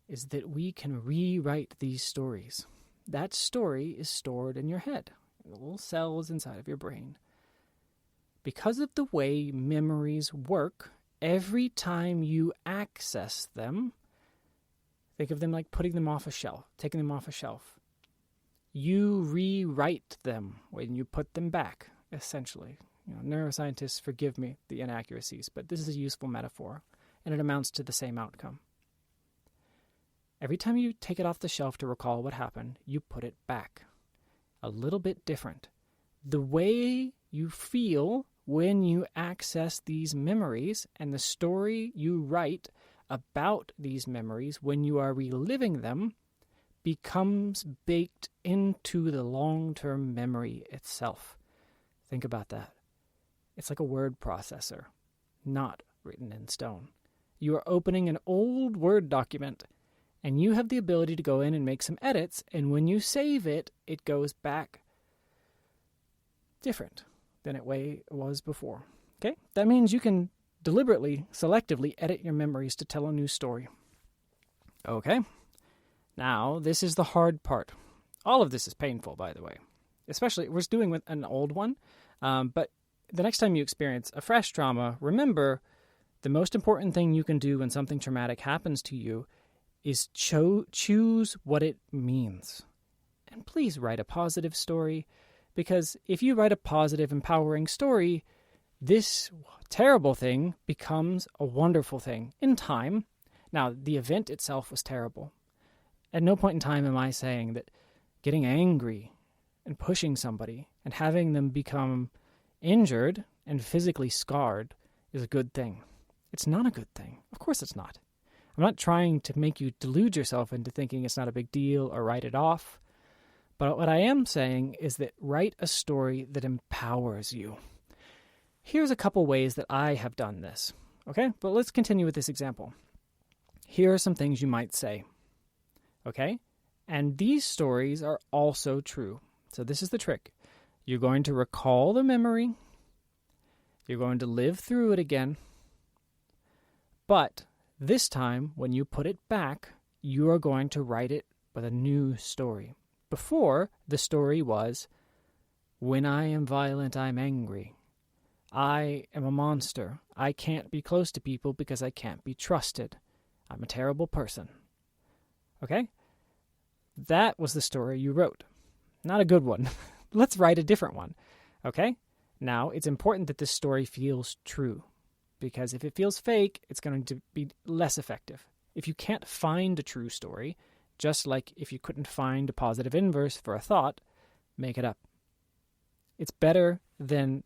is that we can rewrite these stories. That story is stored in your head, in the little cells inside of your brain. Because of the way memories work, every time you access them, think of them like putting them off a shelf, taking them off a shelf. You rewrite them when you put them back, essentially. Neuroscientists forgive me the inaccuracies, but this is a useful metaphor, and it amounts to the same outcome. Every time you take it off the shelf to recall what happened, you put it back. A little bit different. The way you feel when you access these memories and the story you write about these memories when you are reliving them becomes baked into the long-term memory itself. Think about that. It's like a word processor, not written in stone. You are opening an old Word document, and you have the ability to go in and make some edits, and when you save it, it goes back different than it was before. Okay? That means you can deliberately, selectively edit your memories to tell a new story. Okay? Now, this is the hard part. All of this is painful, by the way. Especially, we're doing with an old one, but the next time you experience a fresh trauma, remember the most important thing you can do when something traumatic happens to you is choose what it means. And please write a positive story, because if you write a positive, empowering story, this terrible thing becomes a wonderful thing in time. Now, the event itself was terrible. At no point in time am I saying that getting angry and pushing somebody and having them become injured and physically scarred is a good thing. It's not a good thing. Of course it's not. I'm not trying to make you delude yourself into thinking it's not a big deal or write it off. But what I am saying is that write a story that empowers you. Here's a couple ways that I have done this. Okay? But let's continue with this example. Here are some things you might say. Okay? And these stories are also true. So this is the trick. You're going to recall the memory. You're going to live through it again. But this time, when you put it back, you are going to write it with a new story. Before, the story was, when I am violent, I'm angry. I am a monster. I can't be close to people because I can't be trusted. I'm a terrible person. Okay? That was the story you wrote. Not a good one. Let's write a different one. Okay? Now, it's important that this story feels true, because if it feels fake, it's going to be less effective. If you can't find a true story, just like if you couldn't find a positive inverse for a thought, make it up. It's better than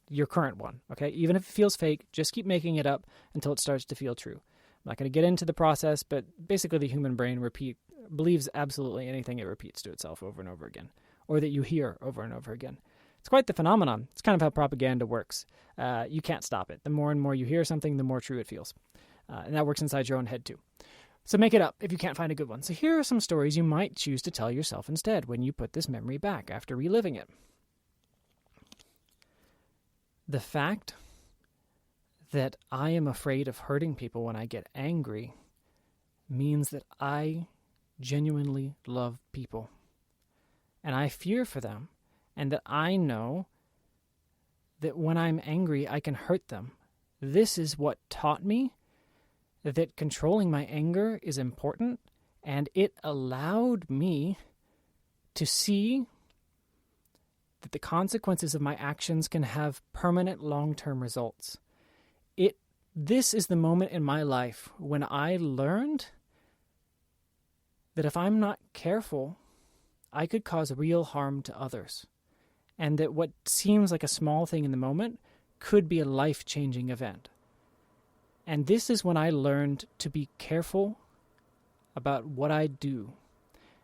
your current one, okay? Even if it feels fake, just keep making it up until it starts to feel true. I'm not going to get into the process, but basically the human brain believes absolutely anything it repeats to itself over and over again, or that you hear over and over again. It's quite the phenomenon. It's kind of how propaganda works. You can't stop it. The more and more you hear something, the more true it feels. And that works inside your own head too. So make it up if you can't find a good one. So here are some stories you might choose to tell yourself instead when you put this memory back after reliving it. The fact that I am afraid of hurting people when I get angry means that I genuinely love people. And I fear for them. And that I know that when I'm angry, I can hurt them. This is what taught me that controlling my anger is important, and it allowed me to see that the consequences of my actions can have permanent long-term results. This is the moment in my life when I learned that if I'm not careful, I could cause real harm to others. and that what seems like a small thing in the moment could be a life-changing event. And this is when I learned to be careful about what I do.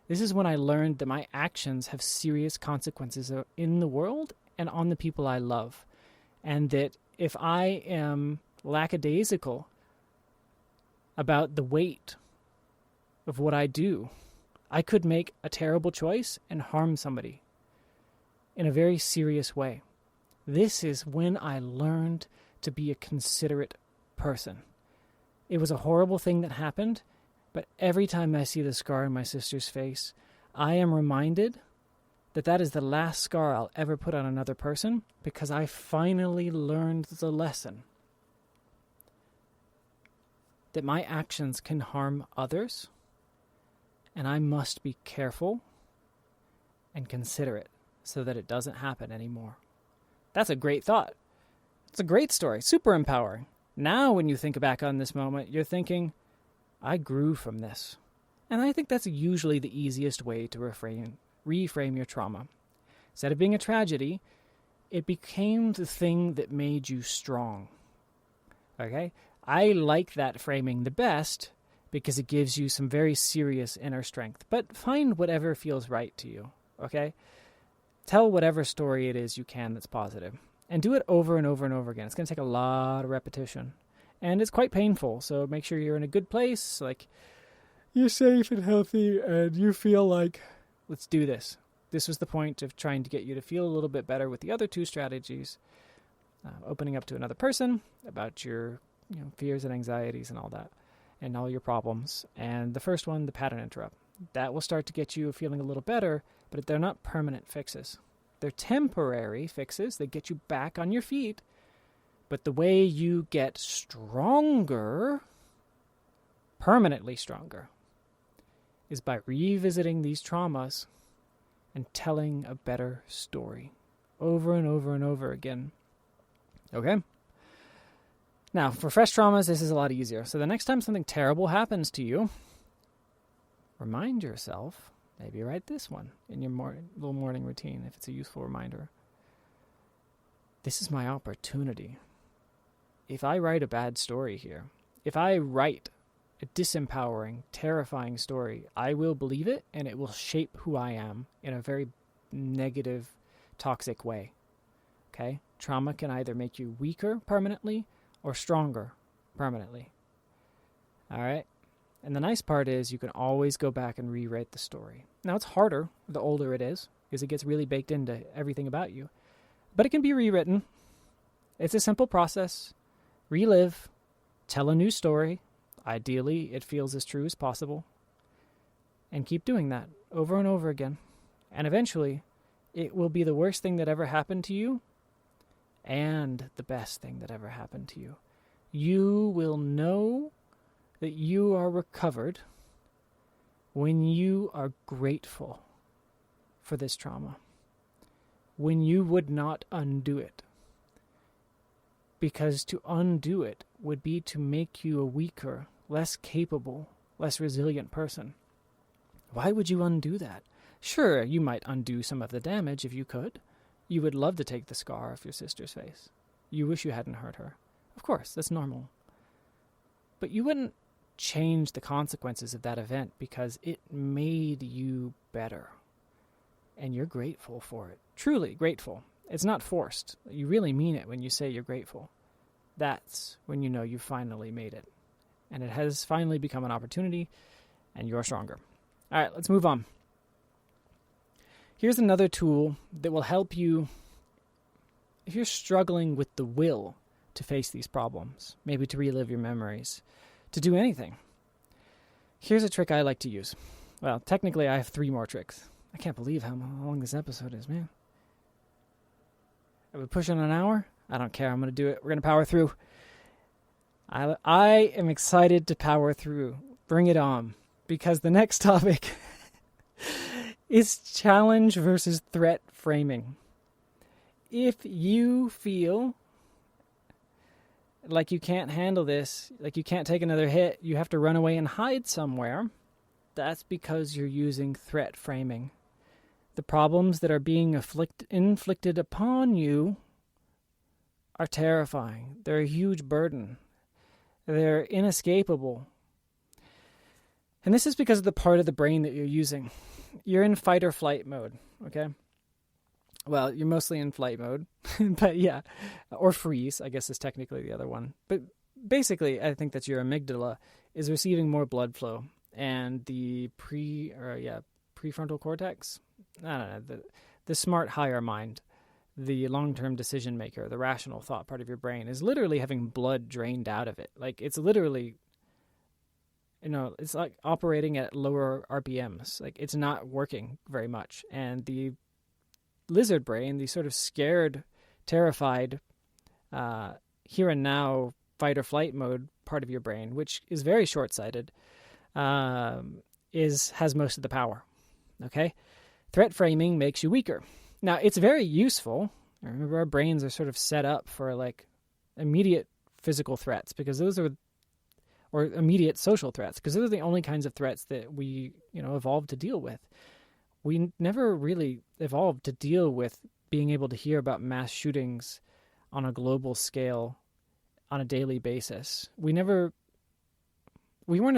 This is when I learned that my actions have serious consequences in the world and on the people I love. And that if I am lackadaisical about the weight of what I do, I could make a terrible choice and harm somebody in a very serious way. This is when I learned to be a considerate person. It was a horrible thing that happened, but every time I see the scar on my sister's face, I am reminded that that is the last scar I'll ever put on another person, because I finally learned the lesson that my actions can harm others, and I must be careful and considerate so that it doesn't happen anymore. That's a great thought. It's a great story, super empowering. Now when you think back on this moment, you're thinking, I grew from this. And I think that's usually the easiest way to reframe your trauma. Instead of being a tragedy, it became the thing that made you strong. Okay? I like that framing the best because it gives you some very serious inner strength. But find whatever feels right to you. Okay? Tell whatever story it is you can that's positive. And do it over and over and over again. It's going to take a lot of repetition. And it's quite painful, so make sure you're in a good place, like you're safe and healthy, and you feel like, let's do this. This was the point of trying to get you to feel a little bit better with the other two strategies. Opening up to another person about your fears and anxieties and all that, and all your problems. And the first one, the pattern interrupt. That will start to get you feeling a little better, but they're not permanent fixes. They're temporary fixes that get you back on your feet. But the way you get stronger, permanently stronger, is by revisiting these traumas and telling a better story over and over and over again. Okay? Now, for fresh traumas, this is a lot easier. So the next time something terrible happens to you, remind yourself, maybe write this one in your little morning routine if it's a useful reminder. This is my opportunity. If I write a bad story here, if I write a disempowering, terrifying story, I will believe it, and it will shape who I am in a very negative, toxic way. Okay? Trauma can either make you weaker permanently or stronger permanently. All right? And the nice part is you can always go back and rewrite the story. Now, it's harder the older it is, because it gets really baked into everything about you. But it can be rewritten. It's a simple process. Relive, tell a new story. Ideally, it feels as true as possible. And keep doing that over and over again. And eventually, it will be the worst thing that ever happened to you and the best thing that ever happened to you. You will know that you are recovered when you are grateful for this trauma. When you would not undo it. Because to undo it would be to make you a weaker, less capable, less resilient person. Why would you undo that? Sure, you might undo some of the damage if you could. You would love to take the scar off your sister's face. You wish you hadn't hurt her. Of course, that's normal. But you wouldn't change the consequences of that event because it made you better. And you're grateful for it. Truly grateful. It's not forced. You really mean it when you say you're grateful. That's when you know you finally made it. And it has finally become an opportunity, and you're stronger. All right, let's move on. Here's another tool that will help you if you're struggling with the will to face these problems, maybe to relive your memories, to do anything. Here's a trick I like to use. Well, technically I have 3 more tricks. I can't believe how long this episode is, man. Are we pushing an hour? I don't care. I'm going to do it. We're going to power through. I am excited to power through. Bring it on. Because the next topic is challenge versus threat framing. If you feel like you can't handle this, like you can't take another hit, you have to run away and hide somewhere, that's because you're using threat framing. The problems that are being inflicted upon you are terrifying. They're a huge burden. They're inescapable. And this is because of the part of the brain that you're using. You're in fight or flight mode, okay? Well, you're mostly in flight mode, but yeah, or freeze, I guess is technically the other one. But basically, I think that your amygdala is receiving more blood flow, and the prefrontal cortex, I don't know, the smart higher mind, the long-term decision maker, the rational thought part of your brain is literally having blood drained out of it. Like, it's literally, it's like operating at lower RPMs. Like, it's not working very much. And the lizard brain, the sort of scared, terrified, here and now fight or flight mode part of your brain, which is very short-sighted, has most of the power. Okay? Threat framing makes you weaker. Now, it's very useful. Remember, our brains are sort of set up for like immediate physical threats because or immediate social threats, because those are the only kinds of threats that we, evolved to deal with. We never really evolved to deal with being able to hear about mass shootings on a global scale on a daily basis. We weren't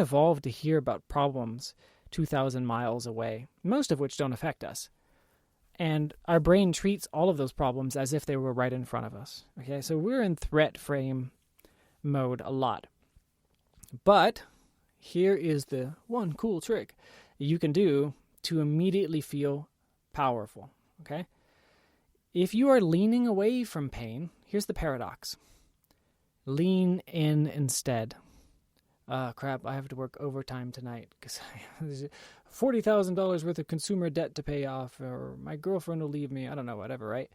evolved to hear about problems 2,000 miles away, most of which don't affect us. And our brain treats all of those problems as if they were right in front of us. Okay, so we're in threat frame mode a lot. But here is the one cool trick you can do to immediately feel powerful. Okay? If you are leaning away from pain, here's the paradox. Lean in instead. Crap, I have to work overtime tonight because there's $40,000 worth of consumer debt to pay off, or my girlfriend will leave me. I don't know, whatever, right?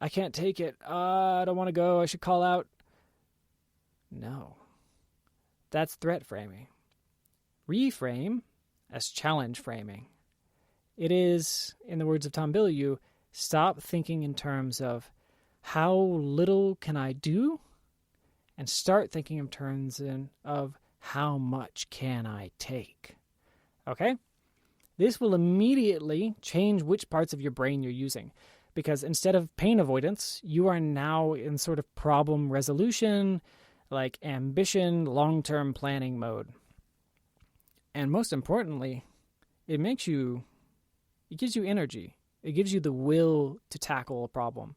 I can't take it. I don't want to go. I should call out. No. That's threat framing. Reframe as challenge framing. It is, in the words of Tom Bilyeu, stop thinking in terms of how little can I do, and start thinking in terms of how much can I take? Okay? This will immediately change which parts of your brain you're using, because instead of pain avoidance, you are now in sort of problem resolution, like ambition, long-term planning mode. And most importantly, it gives you energy. It gives you the will to tackle a problem.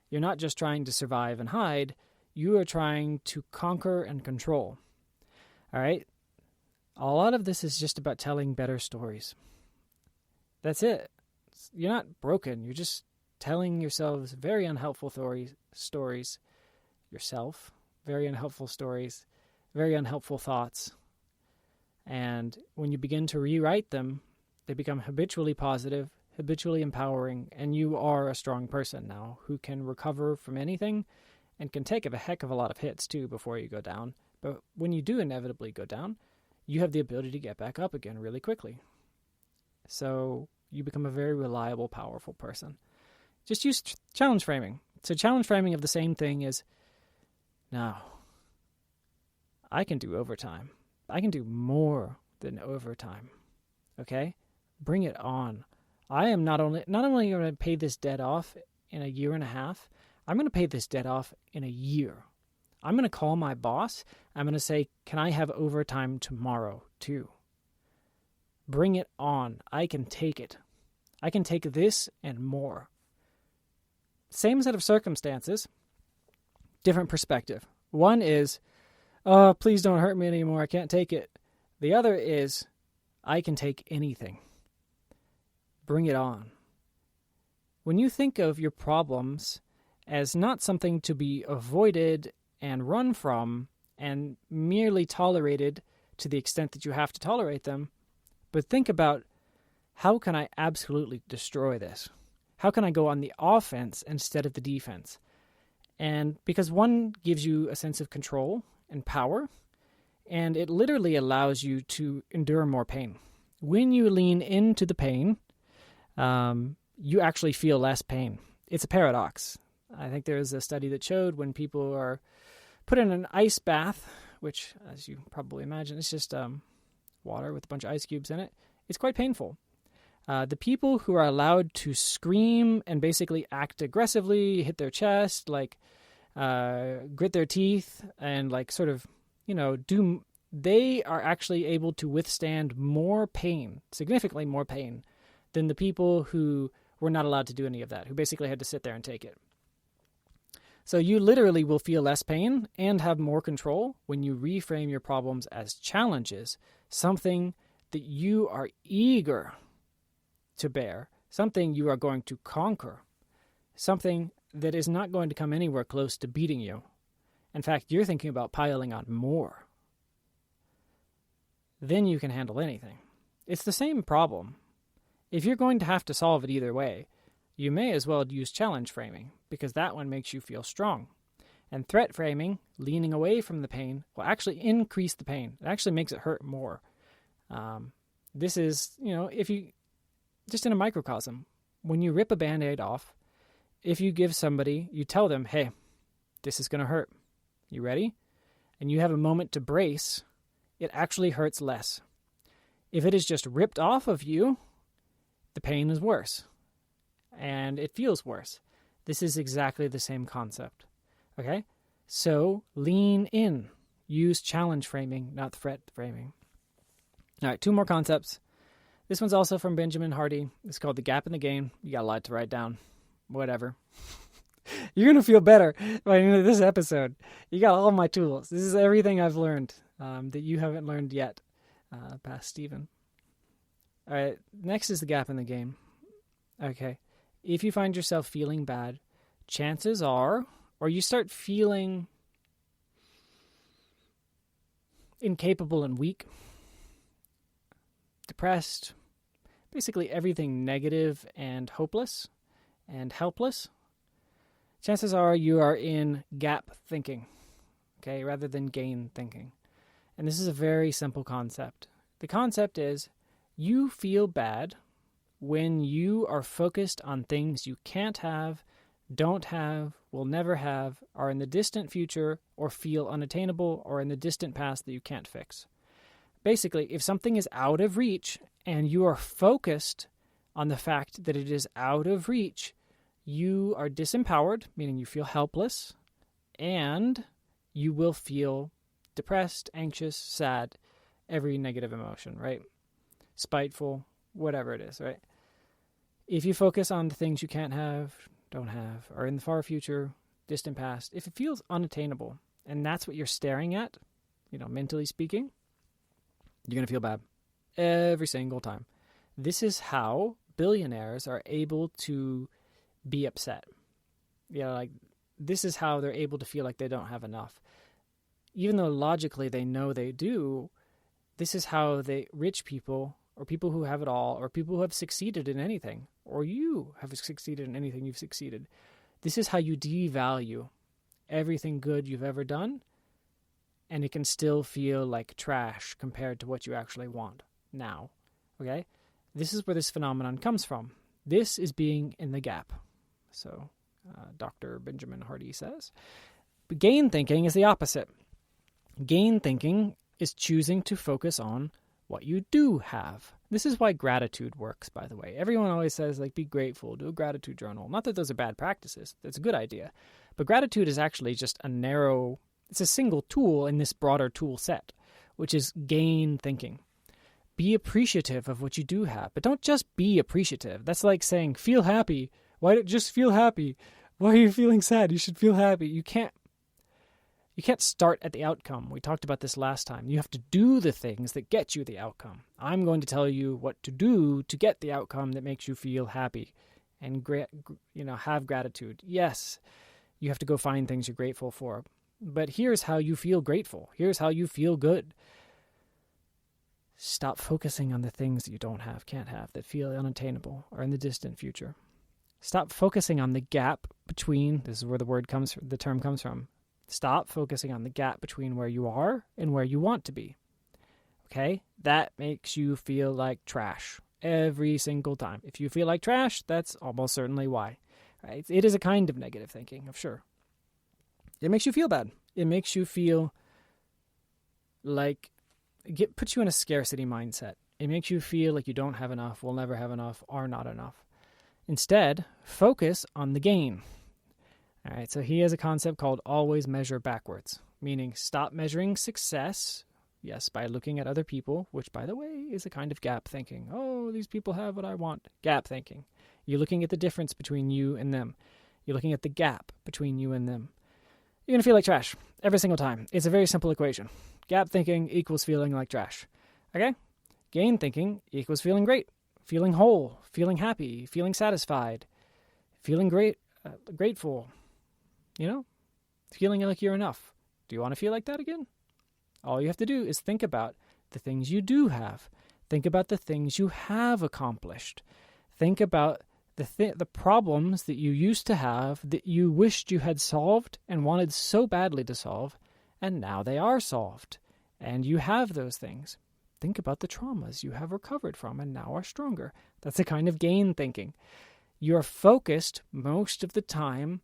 You're not just trying to survive and hide, you are trying to conquer and control. All right? A lot of this is just about telling better stories. That's it. You're not broken. You're just telling yourselves very unhelpful stories. Yourself. Very unhelpful stories. Very unhelpful thoughts. And when you begin to rewrite them, they become habitually positive, habitually empowering, and you are a strong person now who can recover from anything and can take a heck of a lot of hits too before you go down. But when you do inevitably go down, you have the ability to get back up again really quickly. So you become a very reliable, powerful person. Just use challenge framing. So challenge framing of the same thing is, now, I can do overtime. I can do more than overtime. Okay? Bring it on. I am not only going to pay this debt off in a year and a half, I'm going to pay this debt off in a year. I'm going to call my boss. I'm going to say, can I have overtime tomorrow too? Bring it on. I can take it. I can take this and more. Same set of circumstances, different perspective. One is, oh, please don't hurt me anymore. I can't take it. The other is, I can take anything. Bring it on. When you think of your problems as not something to be avoided and run from and merely tolerated to the extent that you have to tolerate them, but think about, how can I absolutely destroy this? How can I go on the offense instead of the defense? And because one gives you a sense of control and power, and it literally allows you to endure more pain. When you lean into the pain, you actually feel less pain. It's a paradox. I think there's a study that showed when people are put in an ice bath, which, as you probably imagine, is just water with a bunch of ice cubes in it, it's quite painful. The people who are allowed to scream and basically act aggressively, hit their chest, like grit their teeth, and like sort of, they are actually able to withstand more pain, significantly more pain, than the people who were not allowed to do any of that, who basically had to sit there and take it. So you literally will feel less pain and have more control when you reframe your problems as challenges, something that you are eager to bear, something you are going to conquer, something that is not going to come anywhere close to beating you. In fact, you're thinking about piling on more. Then you can handle anything. It's the same problem. If you're going to have to solve it either way, you may as well use challenge framing, because that one makes you feel strong. And threat framing, leaning away from the pain, will actually increase the pain. It actually makes it hurt more. This is, if you, just in a microcosm, when you rip a Band-Aid off, if you give somebody, you tell them, hey, this is going to hurt. You ready? And you have a moment to brace, it actually hurts less. If it is just ripped off of you, the pain is worse. And it feels worse. This is exactly the same concept. Okay? So lean in. Use challenge framing, not threat framing. All right, 2 more concepts. This one's also from Benjamin Hardy. It's called The Gap in the Gain. You got a lot to write down. Whatever. You're going to feel better by the end of this episode. You got all my tools. This is everything I've learned that you haven't learned yet, past Stephen. All right, next is the gap in the game. Okay. If you find yourself feeling bad, chances are, or you start feeling incapable and weak, depressed, basically everything negative and hopeless and helpless, chances are you are in gap thinking, okay, rather than gain thinking. And this is a very simple concept. The concept is you feel bad when you are focused on things you can't have, don't have, will never have, are in the distant future, or feel unattainable, or in the distant past that you can't fix. Basically, if something is out of reach and you are focused on the fact that it is out of reach, you are disempowered, meaning you feel helpless, and you will feel depressed, anxious, sad, every negative emotion, right? Spiteful, whatever it is, right? If you focus on the things you can't have, don't have, or in the far future, distant past, if it feels unattainable, and that's what you're staring at, mentally speaking, you're going to feel bad every single time. This is how billionaires are able to be upset. This is how they're able to feel like they don't have enough. Even though logically they know they do, this is how rich people, or people who have it all, or people who have succeeded in anything, or you have succeeded in anything you've succeeded. This is how you devalue everything good you've ever done, and it can still feel like trash compared to what you actually want now. Okay? This is where this phenomenon comes from. This is being in the gap. So, Dr. Benjamin Hardy says. But gain thinking is the opposite. Gain thinking is choosing to focus on what you do have. This is why gratitude works, by the way. Everyone always says, be grateful, do a gratitude journal. Not that those are bad practices. That's a good idea. But gratitude is actually just it's a single tool in this broader tool set, which is gain thinking. Be appreciative of what you do have, but don't just be appreciative. That's like saying, feel happy. Why don't just feel happy? Why are you feeling sad? You should feel happy. You can't start at the outcome. We talked about this last time. You have to do the things that get you the outcome. I'm going to tell you what to do to get the outcome that makes you feel happy and have gratitude. Yes, you have to go find things you're grateful for. But here's how you feel grateful. Here's how you feel good. Stop focusing on the things that you don't have, can't have, that feel unattainable or in the distant future. Stop focusing on the gap between, this is where the term comes from. Stop focusing on the gap between where you are and where you want to be. Okay? That makes you feel like trash every single time. If you feel like trash, that's almost certainly why. Right? It is a kind of negative thinking, of sure. It makes you feel bad. It makes you feel like, puts you in a scarcity mindset. It makes you feel like you don't have enough, will never have enough, are not enough. Instead, focus on the gain. All right, so he has a concept called always measure backwards, meaning stop measuring success, yes, by looking at other people, which, by the way, is a kind of gap thinking. Oh, these people have what I want. Gap thinking. You're looking at the difference between you and them. You're looking at the gap between you and them. You're going to feel like trash every single time. It's a very simple equation. Gap thinking equals feeling like trash. Okay? Gain thinking equals feeling great, feeling whole, feeling happy, feeling satisfied, feeling great, grateful, feeling like you're enough. Do you want to feel like that again? All you have to do is think about the things you do have. Think about the things you have accomplished. Think about the problems that you used to have that you wished you had solved and wanted so badly to solve, and now they are solved, and you have those things. Think about the traumas you have recovered from and now are stronger. That's a kind of gain thinking. You're focused most of the time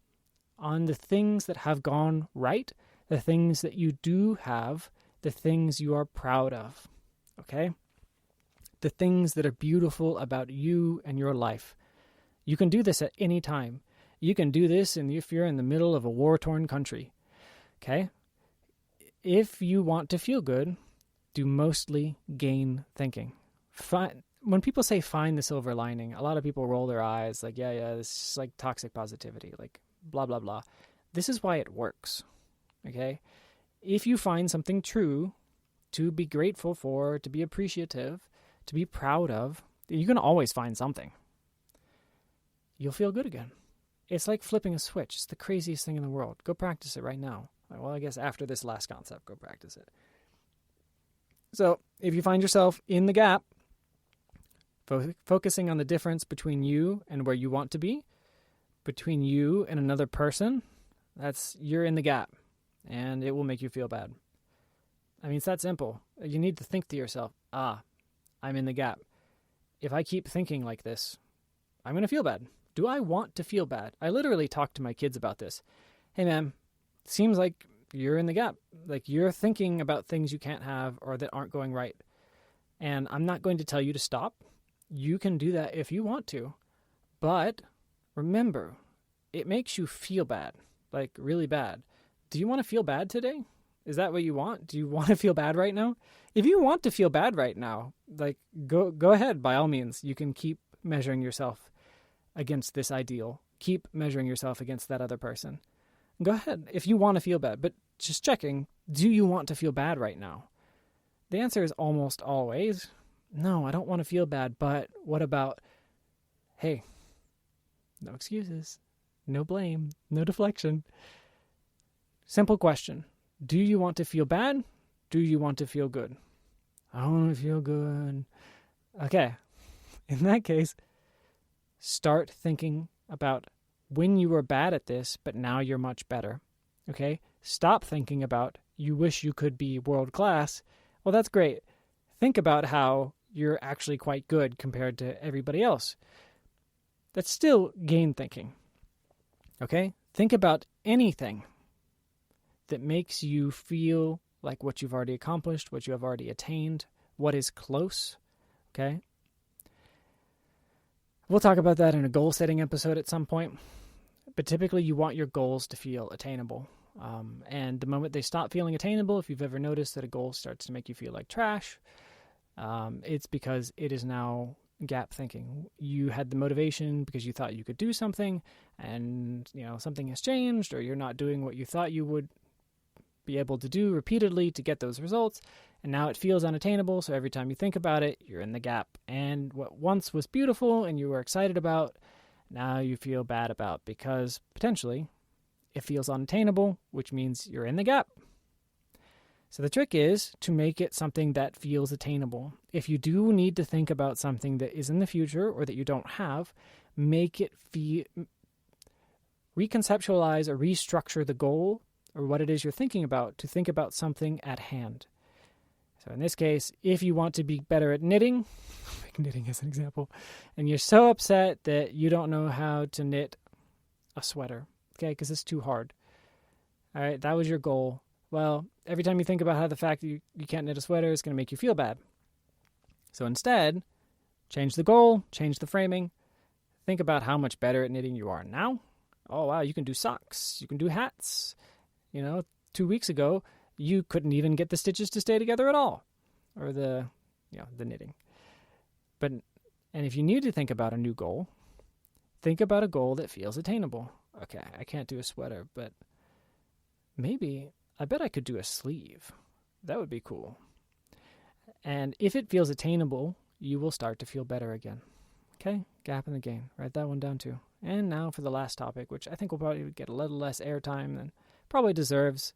on the things that have gone right, the things that you do have, the things you are proud of, okay? The things that are beautiful about you and your life. You can do this at any time. You can do this if you're in the middle of a war-torn country, okay? If you want to feel good, do mostly gain thinking. When people say find the silver lining, a lot of people roll their eyes like, yeah, this is like toxic positivity, like blah, blah, blah. This is why it works, okay? If you find something true to be grateful for, to be appreciative, to be proud of, you're going to always find something. You'll feel good again. It's like flipping a switch. It's the craziest thing in the world. Go practice it right now. Well, I guess after this last concept, go practice it. So if you find yourself in the gap, focusing on the difference between you and where you want to be, between you and another person, you're in the gap, and it will make you feel bad. I mean, it's that simple. You need to think to yourself, I'm in the gap. If I keep thinking like this, I'm going to feel bad. Do I want to feel bad? I literally talk to my kids about this. Hey, man, seems like you're in the gap. Like you're thinking about things you can't have or that aren't going right. And I'm not going to tell you to stop. You can do that if you want to. But remember, it makes you feel bad, like really bad. Do you want to feel bad today? Is that what you want? Do you want to feel bad right now? If you want to feel bad right now, like go ahead, by all means. You can keep measuring yourself against this ideal. Keep measuring yourself against that other person. Go ahead if you want to feel bad, but just checking, do you want to feel bad right now? The answer is almost always, no, I don't want to feel bad, but what about, hey, no excuses, no blame, no deflection. Simple question. Do you want to feel bad? Do you want to feel good? I want to feel good. Okay. In that case, start thinking about when you were bad at this, but now you're much better. Okay? Stop thinking about you wish you could be world class. Well, that's great. Think about how you're actually quite good compared to everybody else. That's still gain thinking. Okay? Think about anything that makes you feel like what you've already accomplished, what you have already attained, what is close. Okay? We'll talk about that in a goal-setting episode at some point. But typically you want your goals to feel attainable. And the moment they stop feeling attainable, if you've ever noticed that a goal starts to make you feel like trash, it's because it is now gap thinking. You had the motivation because you thought you could do something, and something has changed, or you're not doing what you thought you would be able to do repeatedly to get those results, and now it feels unattainable. So every time you think about it, you're in the gap. And what once was beautiful and you were excited about, now you feel bad about, because potentially it feels unattainable, which means you're in the gap. So the trick is to make it something that feels attainable. If you do need to think about something that is in the future or that you don't have, make it reconceptualize or restructure the goal or what it is you're thinking about to think about something at hand. So in this case, if you want to be better at knitting, pick knitting as an example, and you're so upset that you don't know how to knit a sweater, okay, because it's too hard. All right, that was your goal. Well, every time you think about how the fact that you can't knit a sweater is going to make you feel bad. So instead, change the goal, change the framing. Think about how much better at knitting you are now. Oh, wow, you can do socks. You can do hats. 2 weeks ago, you couldn't even get the stitches to stay together at all. Or the knitting. And if you need to think about a new goal, think about a goal that feels attainable. Okay, I can't do a sweater, but I bet I could do a sleeve. That would be cool. And if it feels attainable, you will start to feel better again. Okay, gap in the gain. Write that one down too. And now for the last topic, which I think will probably get a little less airtime than probably deserves.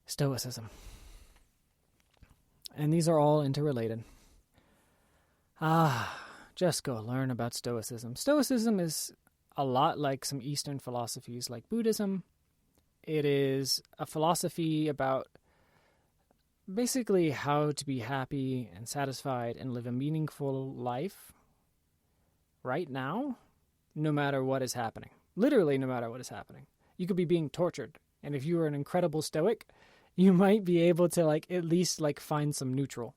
Stoicism. And these are all interrelated. Just go learn about Stoicism. Stoicism is a lot like some Eastern philosophies like Buddhism. It is a philosophy about basically how to be happy and satisfied and live a meaningful life right now, no matter what is happening. Literally, no matter what is happening. You could be being tortured, and if you were an incredible Stoic, you might be able to at least find some neutral.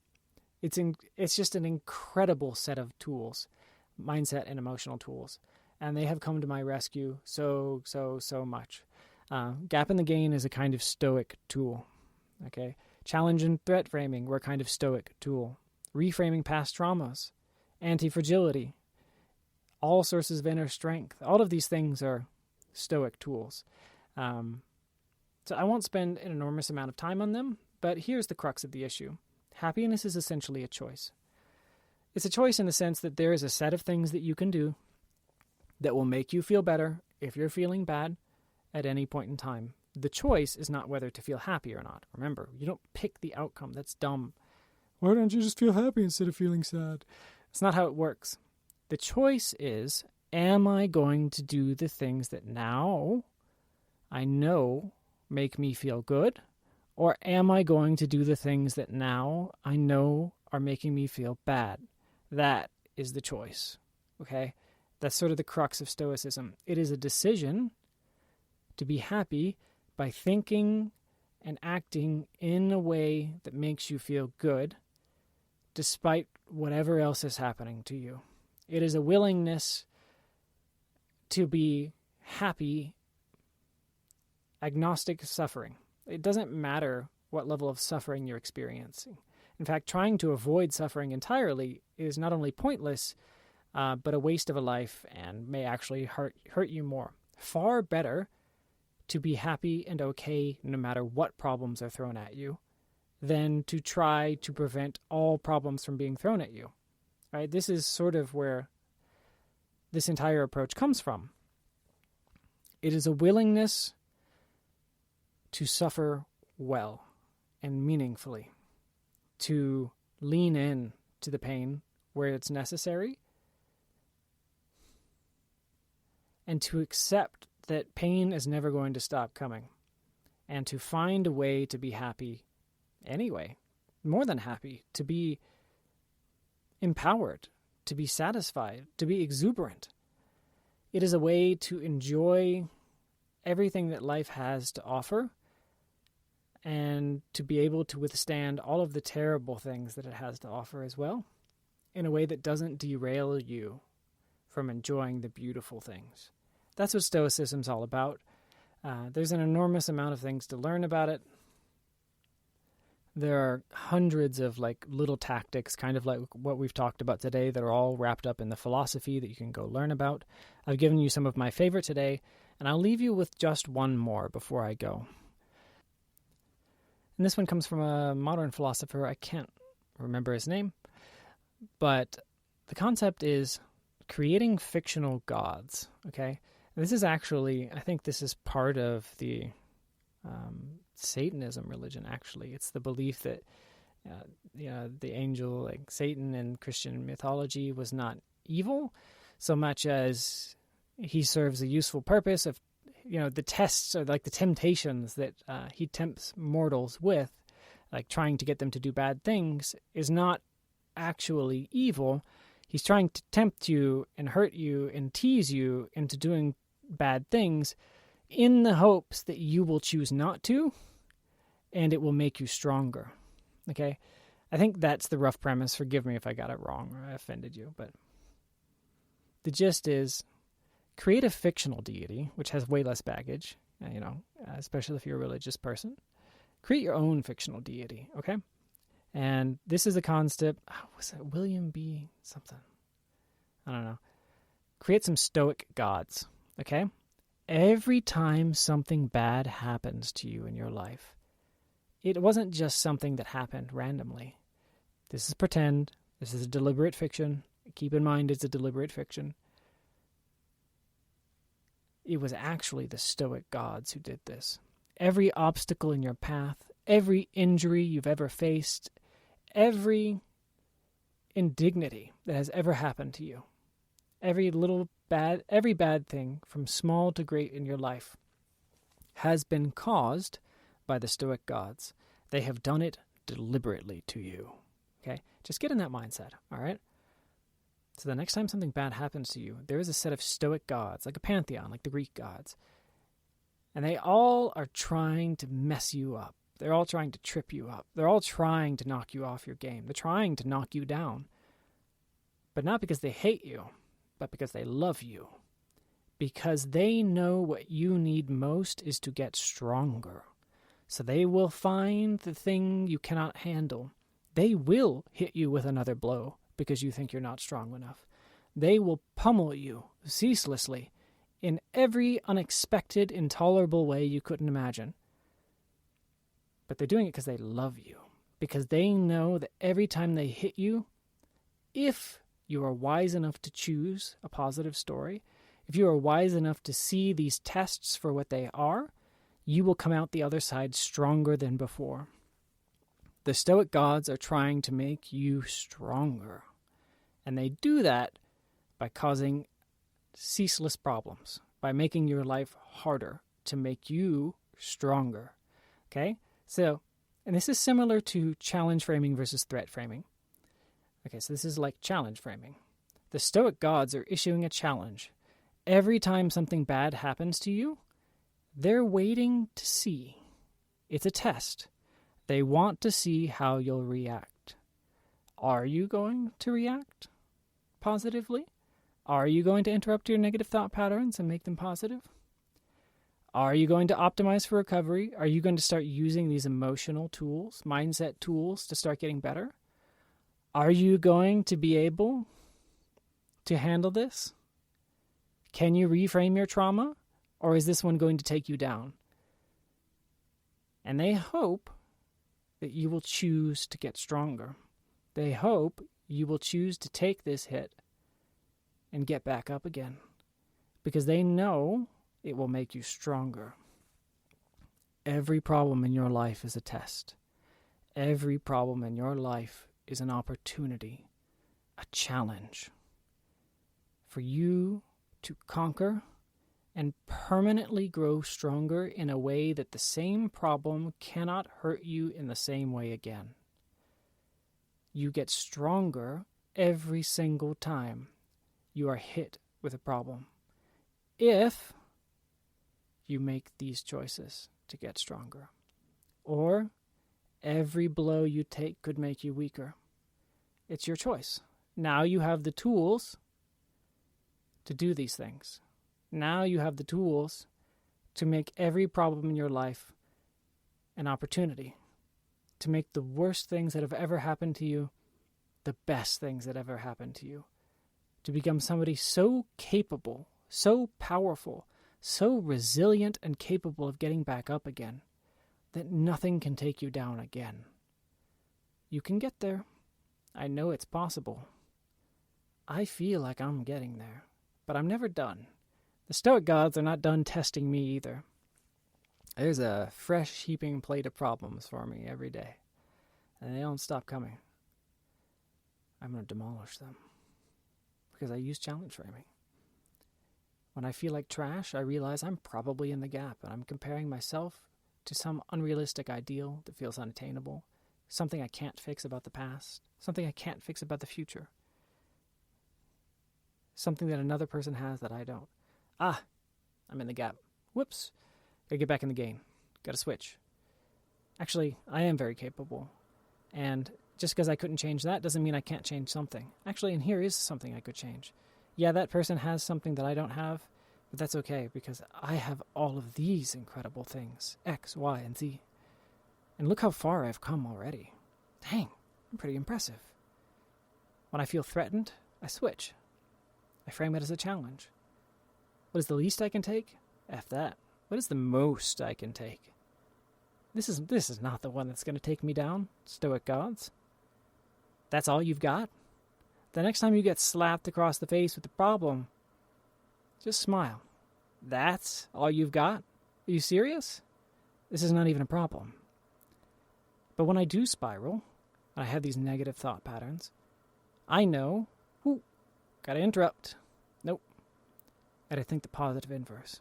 It's just an incredible set of tools, mindset and emotional tools, and they have come to my rescue so much. Gap in the gain is a kind of Stoic tool. Okay, challenge and threat framing were a kind of Stoic tool. Reframing past traumas, anti-fragility, all sources of inner strength. All of these things are Stoic tools. So I won't spend an enormous amount of time on them, but here's the crux of the issue. Happiness is essentially a choice. It's a choice in the sense that there is a set of things that you can do that will make you feel better if you're feeling bad at any point in time. The choice is not whether to feel happy or not. Remember, you don't pick the outcome. That's dumb. Why don't you just feel happy instead of feeling sad? It's not how it works. The choice is, am I going to do the things that now I know make me feel good? Or am I going to do the things that now I know are making me feel bad? That is the choice. Okay? That's sort of the crux of Stoicism. It is a decision to be happy by thinking and acting in a way that makes you feel good, despite whatever else is happening to you. It is a willingness to be happy, agnostic of suffering. It doesn't matter what level of suffering you're experiencing. In fact, trying to avoid suffering entirely is not only pointless, but a waste of a life and may actually hurt you more. Far better to be happy and okay no matter what problems are thrown at you than to try to prevent all problems from being thrown at you. Right? This is sort of where this entire approach comes from. It is a willingness to suffer well and meaningfully, to lean in to the pain where it's necessary, and to accept that pain is never going to stop coming, and to find a way to be happy anyway, more than happy, to be empowered, to be satisfied, to be exuberant. It is a way to enjoy everything that life has to offer and to be able to withstand all of the terrible things that it has to offer as well in a way that doesn't derail you from enjoying the beautiful things. That's what Stoicism's all about. There's an enormous amount of things to learn about it. There are hundreds of little tactics, kind of like what we've talked about today, that are all wrapped up in the philosophy that you can go learn about. I've given you some of my favorite today, and I'll leave you with just one more before I go. And this one comes from a modern philosopher. I can't remember his name, but the concept is creating fictional gods. Okay, this is actually, I think this is part of the Satanism religion. Actually, it's the belief that the angel, like Satan in Christian mythology, was not evil so much as he serves a useful purpose of, the tests or the temptations that he tempts mortals with, like trying to get them to do bad things, is not actually evil. He's trying to tempt you and hurt you and tease you into doing bad things in the hopes that you will choose not to, and it will make you stronger. Okay? I think that's the rough premise. Forgive me if I got it wrong or I offended you, but the gist is create a fictional deity, which has way less baggage, especially if you're a religious person. Create your own fictional deity, okay? And this is a concept, was it William B. something? I don't know. Create some stoic gods, okay? Every time something bad happens to you in your life, it wasn't just something that happened randomly. This is pretend. This is a deliberate fiction. Keep in mind it's a deliberate fiction. It was actually the stoic gods who did this. Every obstacle in your path, every injury you've ever faced, every indignity that has ever happened to you, every bad thing from small to great in your life has been caused by the stoic gods. They have done it deliberately to you. Okay? Just get in that mindset, all right? So the next time something bad happens to you, there is a set of stoic gods, like a pantheon, like the Greek gods. And they all are trying to mess you up. They're all trying to trip you up. They're all trying to knock you off your game. They're trying to knock you down. But not because they hate you, but because they love you. Because they know what you need most is to get stronger. So they will find the thing you cannot handle. They will hit you with another blow because you think you're not strong enough. They will pummel you ceaselessly in every unexpected, intolerable way you couldn't imagine. But they're doing it because they love you. Because they know that every time they hit you, if you are wise enough to choose a positive story, if you are wise enough to see these tests for what they are, you will come out the other side stronger than before. The stoic gods are trying to make you stronger. And they do that by causing ceaseless problems, by making your life harder to make you stronger. Okay? So, and this is similar to challenge framing versus threat framing. Okay, so this is like challenge framing. The stoic gods are issuing a challenge. Every time something bad happens to you, they're waiting to see. It's a test. They want to see how you'll react. Are you going to react positively? Are you going to interrupt your negative thought patterns and make them positive? Are you going to optimize for recovery? Are you going to start using these emotional tools, mindset tools, to start getting better? Are you going to be able to handle this? Can you reframe your trauma? Or is this one going to take you down? And they hope that you will choose to get stronger. They hope you will choose to take this hit and get back up again. Because they know it will make you stronger. Every problem in your life is a test. Every problem in your life is an opportunity, a challenge for you to conquer and permanently grow stronger in a way that the same problem cannot hurt you in the same way again. You get stronger every single time you are hit with a problem, if you make these choices to get stronger. Or every blow you take could make you weaker. It's your choice. Now you have the tools to do these things. Now you have the tools to make every problem in your life an opportunity, to make the worst things that have ever happened to you the best things that ever happened to you, to become somebody so capable, so powerful, so resilient and capable of getting back up again that nothing can take you down again. You can get there. I know it's possible. I feel like I'm getting there, but I'm never done. The Stoic gods are not done testing me either. There's a fresh heaping plate of problems for me every day, and they don't stop coming. I'm going to demolish them because I use challenge framing. When I feel like trash, I realize I'm probably in the gap, and I'm comparing myself to some unrealistic ideal that feels unattainable, something I can't fix about the past, something I can't fix about the future, something that another person has that I don't. I'm in the gap. Whoops. Gotta get back in the game. Gotta switch. Actually, I am very capable, and just because I couldn't change that doesn't mean I can't change something. Actually, and here is something I could change. Yeah, that person has something that I don't have, but that's okay because I have all of these incredible things, X, Y, and Z. And look how far I've come already. Dang, I'm pretty impressive. When I feel threatened, I switch. I frame it as a challenge. What is the least I can take? F that. What is the most I can take? This is not the one that's going to take me down, stoic gods. That's all you've got? The next time you get slapped across the face with a problem, just smile. That's all you've got? Are you serious? This is not even a problem. But when I do spiral, and I have these negative thought patterns, I know, gotta interrupt. Nope. Gotta think the positive inverse.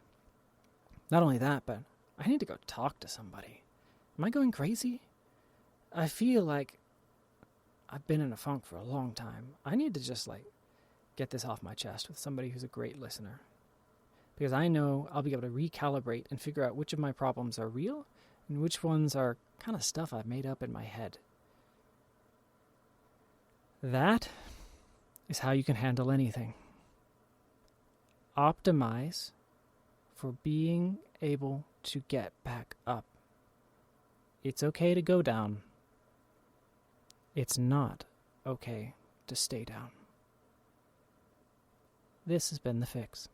Not only that, but I need to go talk to somebody. Am I going crazy? I feel like I've been in a funk for a long time. I need to just, get this off my chest with somebody who's a great listener. Because I know I'll be able to recalibrate and figure out which of my problems are real and which ones are kind of stuff I've made up in my head. That is how you can handle anything. Optimize for being able to get back up. It's okay to go down. It's not okay to stay down. This has been The Fix.